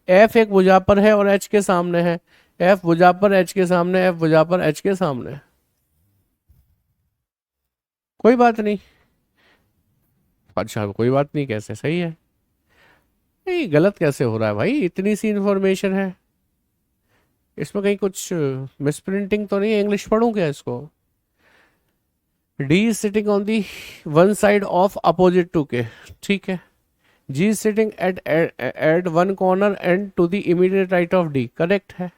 एफ एक भुजा पर है और एच के सामने है, एफ भुजा पर एच के सामने, एफ भुजा पर एच के सामने, कोई बात नहीं। अच्छा कोई बात नहीं कैसे, सही है, ये गलत कैसे हो रहा है भाई, इतनी सी इंफॉर्मेशन है, इसमें कहीं कुछ मिसप्रिंटिंग तो नहीं है, इंग्लिश पढ़ूं क्या इसको। D is sitting on the one side of opposite to K, ठीक है। G is sitting at one corner and to the immediate right of D, correct है।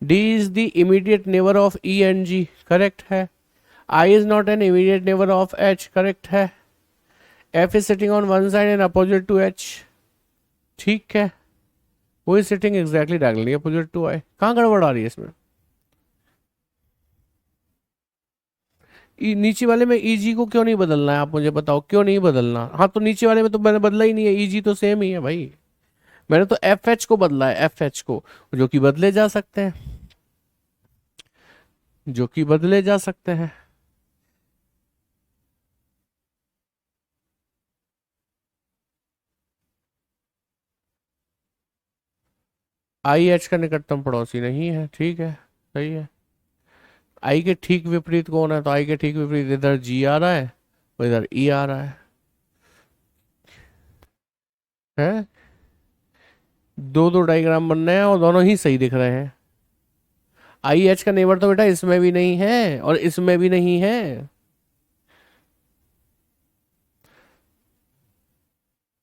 D is the immediate neighbour of E and G, correct है। I is not an immediate neighbour of H, correct है। F is sitting on one side and opposite to H, ठीक है। वो is sitting exactly diagonally opposite to आई, कहाँ गड़बड़ आ रही है इसमें। नीचे वाले में ई जी को क्यों नहीं बदलना है, आप मुझे बताओ क्यों नहीं बदलना। हाँ तो नीचे वाले में तो मैंने बदला ही नहीं है, ई जी तो सेम ही है भाई, मैंने तो एफ एच को बदला है, एफ एच को, जो कि बदले जा सकते हैं, जो कि बदले जा सकते हैं। आई एच का निकटतम पड़ोसी नहीं है, ठीक है, सही है। आई के ठीक विपरीत कौन है, तो आई के ठीक विपरीत इधर जी आ रहा है और इधर ई आ रहा है। दो दो डायग्राम बन रहे हैं और दोनों ही सही दिख रहे हैं। आई एच का नेबर तो बेटा इसमें भी नहीं है और इसमें भी नहीं है,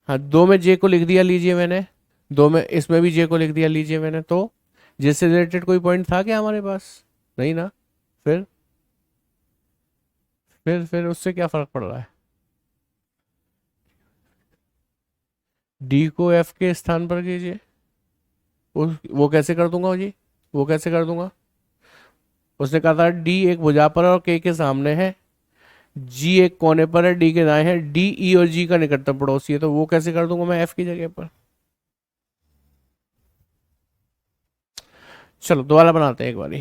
हाँ दो में जे को लिख दिया लीजिए मैंने, दो में इसमें भी जे को लिख दिया लीजिए मैंने, तो जिससे रिलेटेड कोई पॉइंट था क्या हमारे पास, नहीं ना, फिर फिर उससे क्या फर्क पड़ रहा है। डी को एफ के स्थान पर कीजिए, वो कैसे कर दूंगा जी, वो कैसे कर दूंगा। उसने कहा था डी एक भुजा पर और के सामने है, जी एक कोने पर है, डी के दाएं है, डी ई और जी का निकटतम पड़ोसी है, तो वो कैसे कर दूंगा मैं एफ की जगह पर। चलो दोबारा बनाते हैं एक बारी,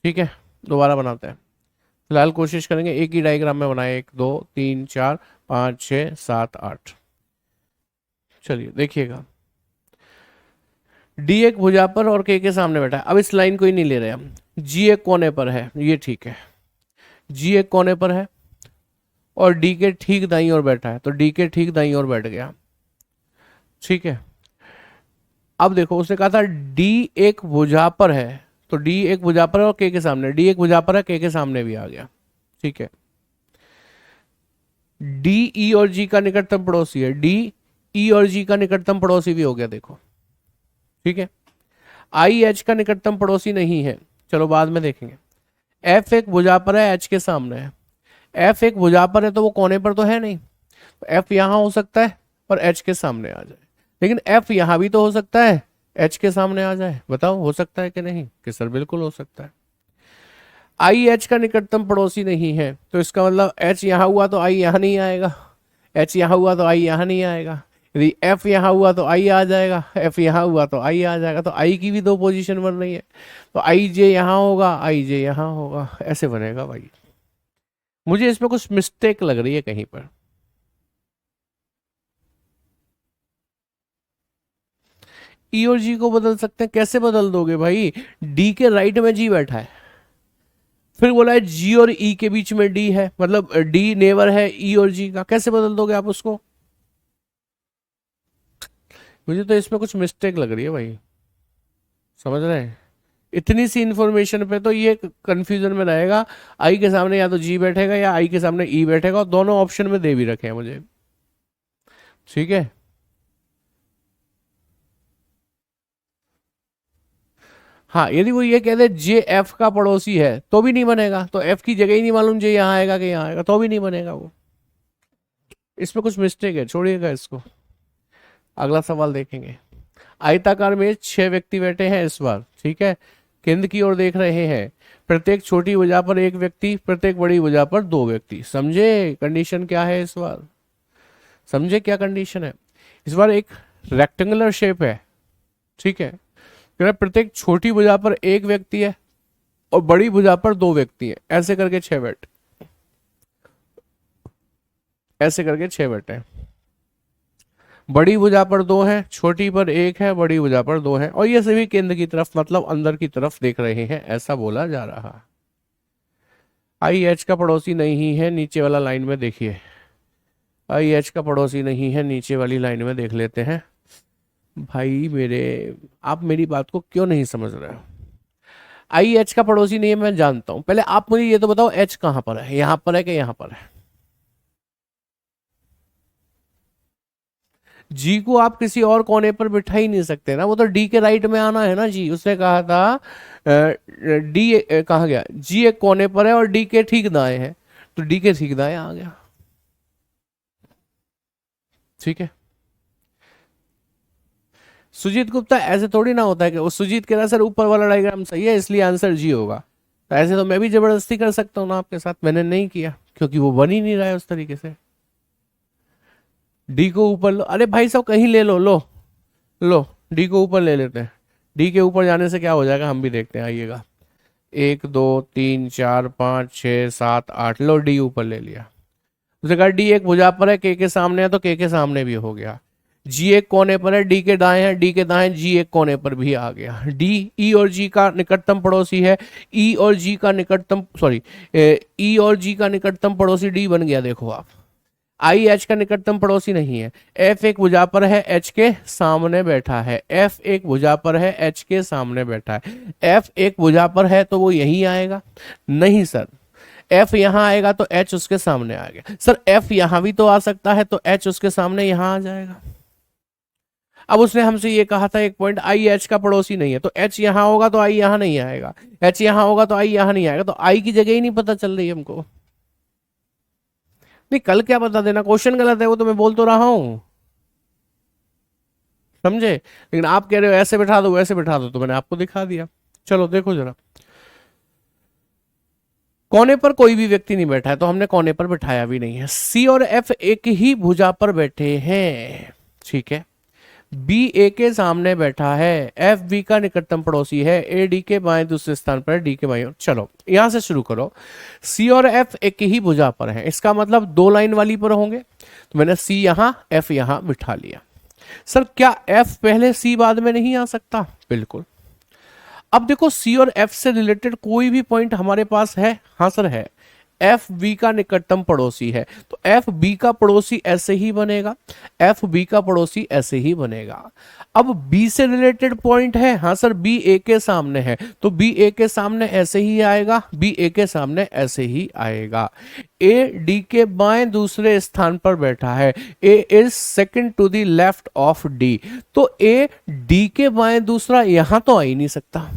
ठीक है, दोबारा बनाते हैं। फिलहाल कोशिश करेंगे एक ही डायग्राम में बनाए, 1 2 3 4 5 6 7 8। चलिए देखिएगा, डी एक भुजा पर और के सामने बैठा है। अब इस लाइन को ही नहीं ले रहे हम। जी एक कोने पर है, ये ठीक है, जी एक कोने पर है और डी के ठीक दाईं ओर बैठा है, तो डी के ठीक दाईं ओर बैठ गया, ठीक है। अब देखो उसने कहा था डी एक भुजा पर है, तो डी एक भुजा पर है और के सामने, डी एक भुजा पर है, के सामने भी आ गया, ठीक है। डी ई और जी का निकटतम पड़ोसी है, डी ई और जी का निकटतम पड़ोसी भी हो गया, देखो, ठीक है। आई एच का निकटतम पड़ोसी नहीं है, चलो बाद में देखेंगे। एफ एक भुजा पर है, एच के सामने है। एफ एक भुजा पर है तो वो कोने पर तो है नहीं, तो एफ यहां हो सकता है और एच के सामने आ जाए, लेकिन एफ यहां भी तो हो सकता है, एच के सामने आ जाए। बताओ हो सकता है कि नहीं? कि सर बिल्कुल हो सकता है। आई एच का निकटतम पड़ोसी नहीं है, तो इसका मतलब एच यहां हुआ तो आई यहां नहीं आएगा, एच यहां हुआ तो आई यहां नहीं आएगा। यदि एफ यहां हुआ तो आई आ जाएगा, एफ यहां हुआ तो आई आ जाएगा, तो आई की भी दो पोजीशन बन रही है, तो आई जे यहां होगा, आई जे यहां होगा, ऐसे बनेगा भाई। मुझे इसमें कुछ मिस्टेक लग रही है कहीं पर। ई और जी को बदल सकते हैं, कैसे बदल दोगे भाई? डी के राइट में जी बैठा है, फिर बोला है जी और ई के बीच में डी है, मतलब डी नेवर है ई और जी का, कैसे बदल दोगे आप उसको? मुझे तो इसमें कुछ मिस्टेक लग रही है भाई, समझ रहे हैं? इतनी सी इंफॉर्मेशन पे तो ये कंफ्यूजन में रहेगा। आई के सामने या तो जी बैठेगा या आई के सामने ई बैठेगा, और दोनों ऑप्शन में दे भी रखे हैं मुझे, ठीक है। हाँ, यदि वो ये कह दे जे एफ का पड़ोसी है तो भी नहीं बनेगा, तो एफ की जगह ही नहीं मालूम जे यहाँ आएगा कि यहाँ आएगा, तो भी नहीं बनेगा वो। इसमें कुछ मिस्टेक है, छोड़िएगा इसको। अगला सवाल देखेंगे। आयताकार में 6 व्यक्ति बैठे हैं इस बार, ठीक है, केंद्र की ओर देख रहे हैं। प्रत्येक छोटी भुजा पर एक व्यक्ति, प्रत्येक बड़ी भुजा पर 2 व्यक्ति। समझे कंडीशन क्या है इस बार? समझे क्या कंडीशन है? इस बार एक रेक्टेंगुलर शेप है, ठीक है, प्रत्येक छोटी भुजा पर एक व्यक्ति है और बड़ी भुजा पर 2 व्यक्ति है, ऐसे करके 6 बैठे, ऐसे करके 6 बैठे। बड़ी भुजा पर 2 है, छोटी पर 1 है, बड़ी भुजा पर 2 है, और ये सभी केंद्र की तरफ मतलब अंदर की तरफ देख रहे हैं, ऐसा बोला जा रहा। आई एच का पड़ोसी नहीं है, नीचे वाला लाइन में देखिए। आई एच का पड़ोसी नहीं है, नीचे वाली लाइन में देख लेते हैं। भाई मेरे, आप मेरी बात को क्यों नहीं समझ रहे हो? आई एच का पड़ोसी नहीं है, मैं जानता हूं, पहले आप मुझे ये तो बताओ एच कहां पर है, यहां पर है कि यहां पर है? जी को आप किसी और कोने पर बिठा ही नहीं सकते ना, वो तो डी के राइट में आना है ना जी। उसने कहा था डी कहाँ गया, जी एक कोने पर है और डी के ठीक दाएं है, तो डी के ठीक दाएं आ गया, ठीक है। सुजीत गुप्ता, ऐसे थोड़ी ना होता है कि वो सुजीत कह रहा सर ऊपर वाला डायग्राम सही है इसलिए आंसर जी होगा, तो ऐसे तो मैं भी जबरदस्ती कर सकता हूँ ना आपके साथ, मैंने नहीं किया क्योंकि वो बन ही नहीं रहा है उस तरीके से। डी को ऊपर लो, अरे भाई साहब कहीं ले लो, लो लो, डी को ऊपर ले लेते हैं। डी के ऊपर जाने से क्या हो जाएगा हम भी देखते हैं, आइएगा। 1 2 3 4 5 6 7 8, लो डी ऊपर ले लिया। उसने कहा डी एक भुजा पर है, के सामने है, तो के सामने भी हो गया। जी एक कोने पर है, डी के दाएं है, डी के दाएं जी एक कोने पर भी आ गया। डी ई और जी का निकटतम पड़ोसी है, ई और जी का निकटतम, सॉरी, ई और जी का निकटतम पड़ोसी डी बन गया, देखो आप। आई एच का निकटतम पड़ोसी नहीं है, एफ एक भुजा पर है, एच के सामने बैठा है, एफ एक भुजा पर है, एच के सामने बैठा है। एफ एक भुजा पर है तो वो यहीं आएगा, नहीं सर, एफ यहां आएगा तो एच उसके सामने आ गया। सर एफ यहां भी तो आ सकता है, तो एच उसके सामने यहां आ जाएगा। अब उसने हमसे ये कहा था एक पॉइंट, आई एच का पड़ोसी नहीं है, तो एच यहां होगा तो आई यहां नहीं आएगा, एच यहां होगा तो आई यहां नहीं आएगा, तो आई की जगह ही नहीं पता चल रही हमको। नहीं, कल क्या बता देना, क्वेश्चन गलत है वो तो मैं बोल तो रहा हूं, समझे? लेकिन आप कह रहे हो ऐसे बैठा दो वैसे बैठा दो, तो मैंने आपको दिखा दिया। चलो देखो जरा, कोने पर कोई भी व्यक्ति नहीं बैठा है, तो हमने कोने पर बैठाया भी नहीं है। सी और एफ एक ही भुजा पर बैठे हैं, ठीक है। बी ए के सामने बैठा है, एफ बी का निकटतम पड़ोसी है, ए डी के बाएं दूसरे स्थान पर, डी के बाएं। चलो यहां से शुरू करो। सी और एफ एक ही भुजा पर है, इसका मतलब 2 लाइन वाली पर होंगे, तो मैंने सी यहां एफ यहां बिठा लिया। सर क्या एफ पहले सी बाद में नहीं आ सकता? बिल्कुल। अब देखो सी और एफ से रिलेटेड कोई भी पॉइंट हमारे पास है? हाँ सर है। एफ बी का निकटतम पड़ोसी है, तो एफ बी का पड़ोसी ऐसे ही बनेगा, एफ बी का पड़ोसी ऐसे ही बनेगा। अब बी से रिलेटेड पॉइंट है, हाँ सर बी ए के सामने है, तो बी ए के सामने ऐसे ही आएगा, बी ए के सामने ऐसे ही आएगा। ए डी के बाएं दूसरे स्थान पर बैठा है, A is second to the left of D, तो ए डी के बाएं दूसरा यहां तो आ ही नहीं सकता,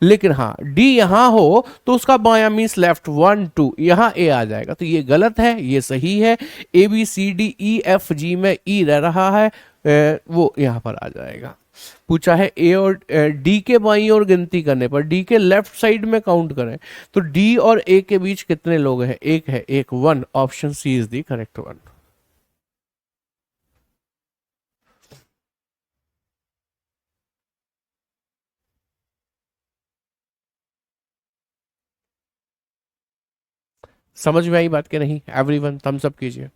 लेकिन हाँ डी यहां हो तो उसका बायां मीन्स लेफ्ट 1 2 यहां ए आ जाएगा, तो ये गलत है, ये सही है। A B C D E F G में ई रह रहा है, वो यहां पर आ जाएगा। पूछा है ए और डी के बाईं ओर गिनती करने पर, डी के लेफ्ट साइड में काउंट करें तो डी और ए के बीच कितने लोग हैं? एक है, एक 1, option C is the correct one. समझ में आई बात के नहीं? एवरीवन थम्स अप कीजिए।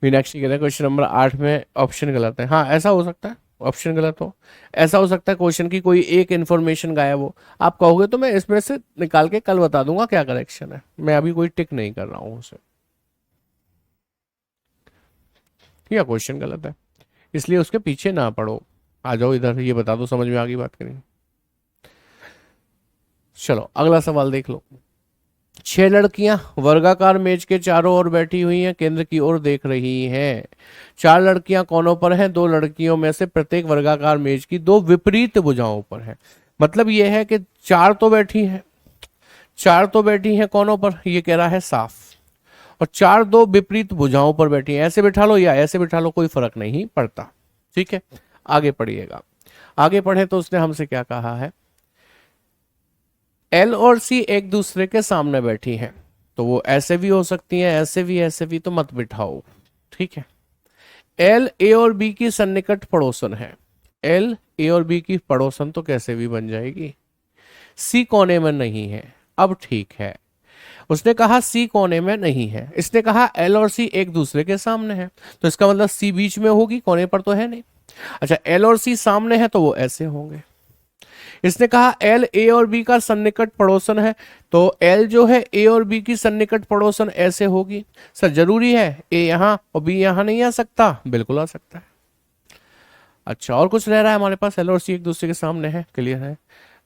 मीनाक्षी कहते हैं क्वेश्चन नंबर 8 में ऑप्शन गलत है। हाँ ऐसा हो सकता है, ऑप्शन गलत हो, ऐसा हो सकता है क्वेश्चन की कोई एक इंफॉर्मेशन गायब हो। आप कहोगे तो मैं इसमें से निकाल के कल बता दूंगा क्या करेक्शन है, मैं अभी कोई टिक नहीं कर रहा हूँ उसे, या क्वेश्चन गलत है इसलिए उसके पीछे ना पड़ो। आ जाओ इधर, ये बता दो समझ में आ गई बात करें। चलो अगला सवाल देख लो। 6 लड़कियां वर्गाकार मेज के चारों ओर बैठी हुई हैं, केंद्र की ओर देख रही हैं। 4 लड़कियां कोनों पर हैं, 2 लड़कियों में से प्रत्येक वर्गाकार मेज की 2 विपरीत भुजाओं पर है। मतलब यह है कि 4 तो बैठी हैं, 4 तो बैठी हैं कोनों पर, ये कह रहा है साफ, और 4 2 विपरीत भुजाओं पर बैठी हैं। ऐसे बिठा लो या ऐसे बिठा लो, कोई फर्क नहीं पड़ता। ठीक है, आगे पढ़िएगा। आगे पढ़े तो उसने हमसे क्या कहा है, एल और सी एक दूसरे के सामने बैठी हैं, तो वो ऐसे भी हो सकती हैं, ऐसे भी, तो मत बिठाओ। ठीक है, एल ए और बी की सन्निकट पड़ोसन है, एल ए और बी की पड़ोसन तो कैसे भी बन जाएगी। सी कोने में नहीं है, अब ठीक है, उसने कहा सी कोने में नहीं है, इसने कहा एल और सी एक दूसरे के सामने है, तो इसका मतलब सी बीच में होगी, कोने पर तो है नहीं। अच्छा एल और सी सामने है तो वो ऐसे होंगे। इसने कहा एल ए और बी का सन्निकट पड़ोसन है, तो एल जो है ए और बी की सन्निकट पड़ोसन ऐसे होगी। सर जरूरी है ए यहां और बी यहां नहीं आ सकता? बिल्कुल आ सकता है। अच्छा और कुछ रह रहा है हमारे पास? एल और सी एक दूसरे के सामने है, क्लियर है।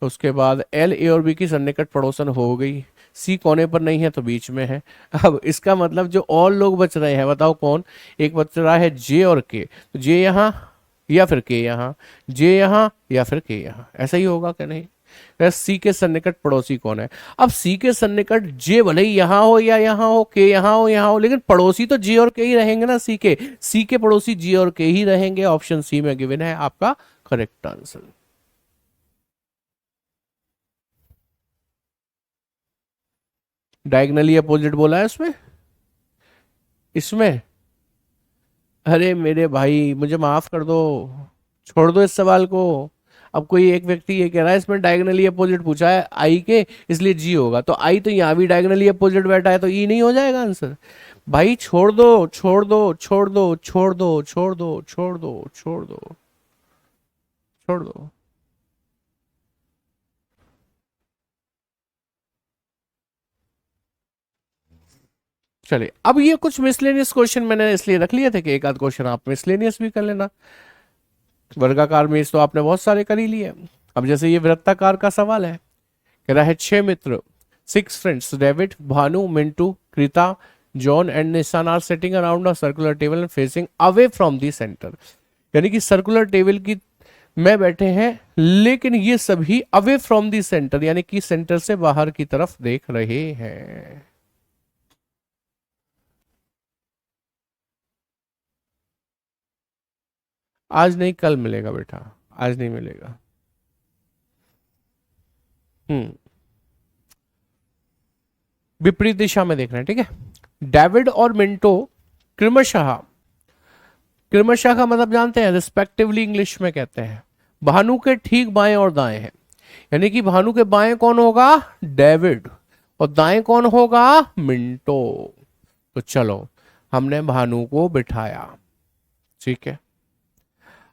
उसके बाद एल ए और बी की सन्निकट पड़ोसन हो गई, सी कोने पर नहीं है तो बीच में है। अब इसका मतलब जो और लोग बच रहे हैं बताओ कौन? एक बच रहा है जे और के, तो जे यहाँ या फिर के यहाँ, जे यहाँ या फिर के यहाँ, ऐसा ही होगा क्या नहीं? सी के सन्निकट पड़ोसी कौन है? अब सी के सन्निकट जे भले ही यहाँ हो या यहाँ हो, के यहाँ हो यहाँ हो, लेकिन पड़ोसी तो जे और के ही रहेंगे ना। सी के पड़ोसी जे और के ही रहेंगे। ऑप्शन सी में गिवन है आपका करेक्ट आंसर। डायगनली अपोजिट बोला है उसमें, इसमें? अरे मेरे भाई मुझे माफ कर दो, छोड़ दो इस सवाल को। अब कोई एक व्यक्ति ये कह रहा है इसमें डायगनली अपोजिट पूछा है आई के, इसलिए जी होगा, तो आई तो यहाँ भी डायगनली अपोजिट बैठा है, तो ई नहीं हो जाएगा आंसर? भाई छोड़ दो छोड़ दो छोड़ दो छोड़ दो छोड़ दो छोड़ दो छोड़ दो छोड़ दो। चलिए अब ये कुछ मिसलेनियस क्वेश्चन मैंने इसलिए रख लिए थे कि एक आध क्वेश्चन आप मिसलेनियस भी कर लेना। वर्गाकार में तो आपने बहुत सारे कर ही लिए। अब जैसे ये वृत्ताकार का सवाल है, कह रहा है 6 मित्र, 6 friends, David, Bhanu, Mintu, Krita, John and Nishan are sitting around a circular table and facing away from the centre. यानी कि सर्कुलर टेबल की में बैठे हैं, लेकिन ये सभी अवे फ्रॉम दी सेंटर यानी कि सेंटर से बाहर की तरफ देख रहे हैं। आज नहीं कल मिलेगा बेटा, आज नहीं मिलेगा। हम्म, विपरीत दिशा में देख रहे हैं, ठीक है। डेविड और मिंटो क्रमशः, क्रमशः का मतलब जानते हैं, रिस्पेक्टिवली इंग्लिश में कहते हैं, भानु के ठीक बाएं और दाएं हैं। यानी कि भानु के बाएं कौन होगा, डेविड, और दाएं कौन होगा, मिंटो। तो चलो हमने भानु को बिठाया, ठीक है।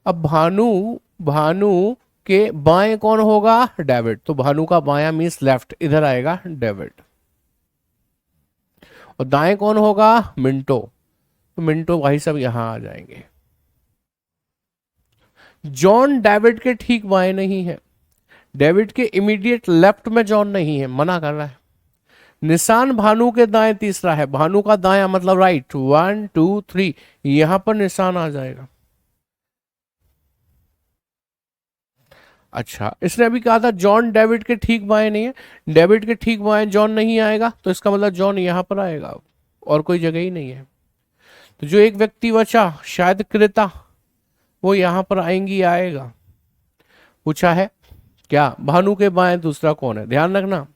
अब भानु भानु के बाएं कौन होगा, डेविड, तो भानु का बायां मीन्स लेफ्ट, इधर आएगा डेविड। और दाएं कौन होगा, मिंटो, तो मिंटो भाई सब यहां आ जाएंगे। जॉन डेविड के ठीक बाएं नहीं है, डेविड के इमीडिएट लेफ्ट में जॉन नहीं है, मना कर रहा है। निशान भानु के दाएं तीसरा है, भानु का दायां मतलब राइट, 1 2 3, यहां पर निशान आ जाएगा। अच्छा, इसने अभी कहा था जॉन डेविड के ठीक बाएं नहीं है, डेविड के ठीक बाएं जॉन नहीं आएगा, तो इसका मतलब जॉन यहां पर आएगा, और कोई जगह ही नहीं है। तो जो एक व्यक्ति बचा शायद कृता, वो यहां पर आएंगी, आएगा। पूछा है क्या, भानु के बाएं दूसरा कौन है, ध्यान रखना,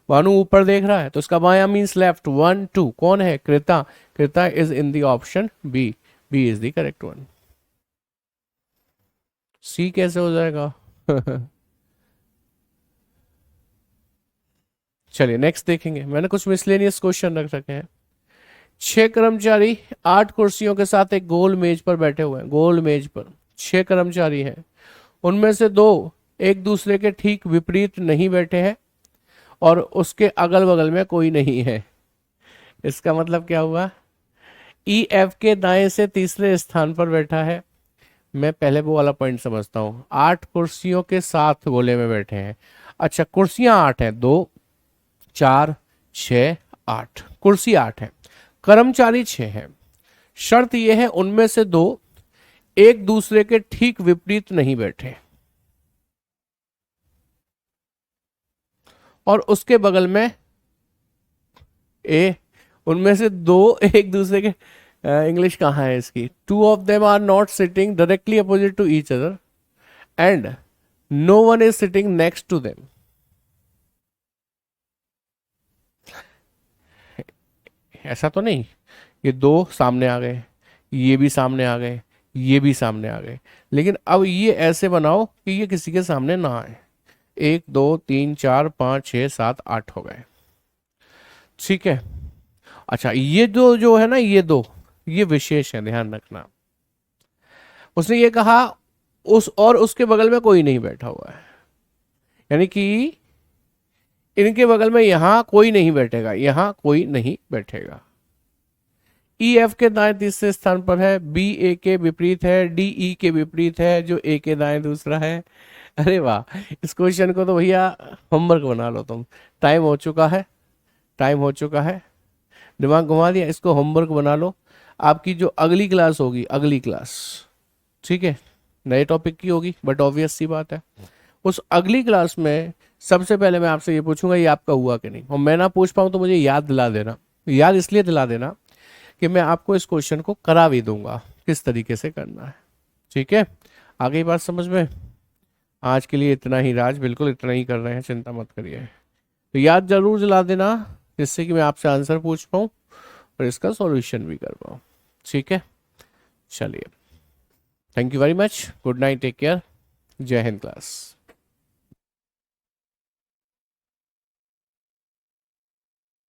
भानु ऊपर देख रहा है तो उसका बायां मीन्स लेफ्ट, 1 2, कौन है, Krita, Krita is in the option B, B is the correct one. C कैसे हो जाएगा? चलिए नेक्स्ट देखेंगे, मैंने कुछ मिसलेनियस क्वेश्चन रख रखे हैं। 6 कर्मचारी 8 कुर्सियों के साथ एक गोल मेज पर बैठे हुए हैं, गोल मेज पर 6 कर्मचारी हैं, उनमें से 2 एक दूसरे के ठीक विपरीत नहीं बैठे हैं और उसके अगल बगल में कोई नहीं है। इसका मतलब क्या हुआ, ई एफ के दाएं से तीसरे स्थान पर बैठा है। मैं पहले वो वाला पॉइंट समझता हूँ, 8 कुर्सियों के साथ गोले में बैठे हैं। अच्छा, कुर्सियां 8 हैं, 2 4 6 8, कुर्सी 8 है, कर्मचारी 6 हैं। शर्त यह है उनमें से 2 एक दूसरे के ठीक विपरीत नहीं बैठे और उसके बगल में उनमें से 2 एक दूसरे के, इंग्लिश कहाँ है इसकी, 2 of them are not sitting directly opposite to each other and no one is sitting next to them. ऐसा तो नहीं, ये 2 सामने आ गए, ये भी सामने आ गए, ये भी सामने आ गए, लेकिन अब ये ऐसे बनाओ कि ये किसी के सामने ना आए। 1 2 3 4 5 6 7 8 हो गए, ठीक है। अच्छा, ये जो है ना, ये 2 ये विशेष है, ध्यान रखना। उसने ये कहा उस और उसके बगल में कोई नहीं बैठा हुआ है, यानी कि इनके बगल में यहां कोई नहीं बैठेगा, यहां कोई नहीं बैठेगा। ई एफ के दाएं तीसरे स्थान पर है, बी ए के विपरीत है, डी ई के विपरीत है, जो ए के दाएं दूसरा है। अरे वाह, इस क्वेश्चन को तो भैया होमवर्क बना लो तुम। टाइम हो चुका है, टाइम हो चुका है, दिमाग घुमा दिया, इसको होमवर्क बना लो। आपकी जो अगली क्लास होगी, अगली क्लास, ठीक है, नए टॉपिक की होगी, बट ऑब्वियस सी बात है, उस अगली क्लास में सबसे पहले मैं आपसे ये पूछूंगा ये आपका हुआ कि नहीं, और मैं ना पूछ पाऊँ तो मुझे याद दिला देना। याद इसलिए दिला देना कि मैं आपको इस क्वेश्चन को करा भी दूंगा किस तरीके से करना है, ठीक है। आगे बात समझ में। आज के लिए इतना ही राज, बिल्कुल इतना ही कर रहे हैं, चिंता मत करिए। तो याद जरूर दिला देना जिससे कि मैं आपसे आंसर पूछ पाऊँ और इसका सॉल्यूशन भी कर पाऊँ, ठीक है। चलिए, thank you very much, good night, take care, जय हिंद क्लास।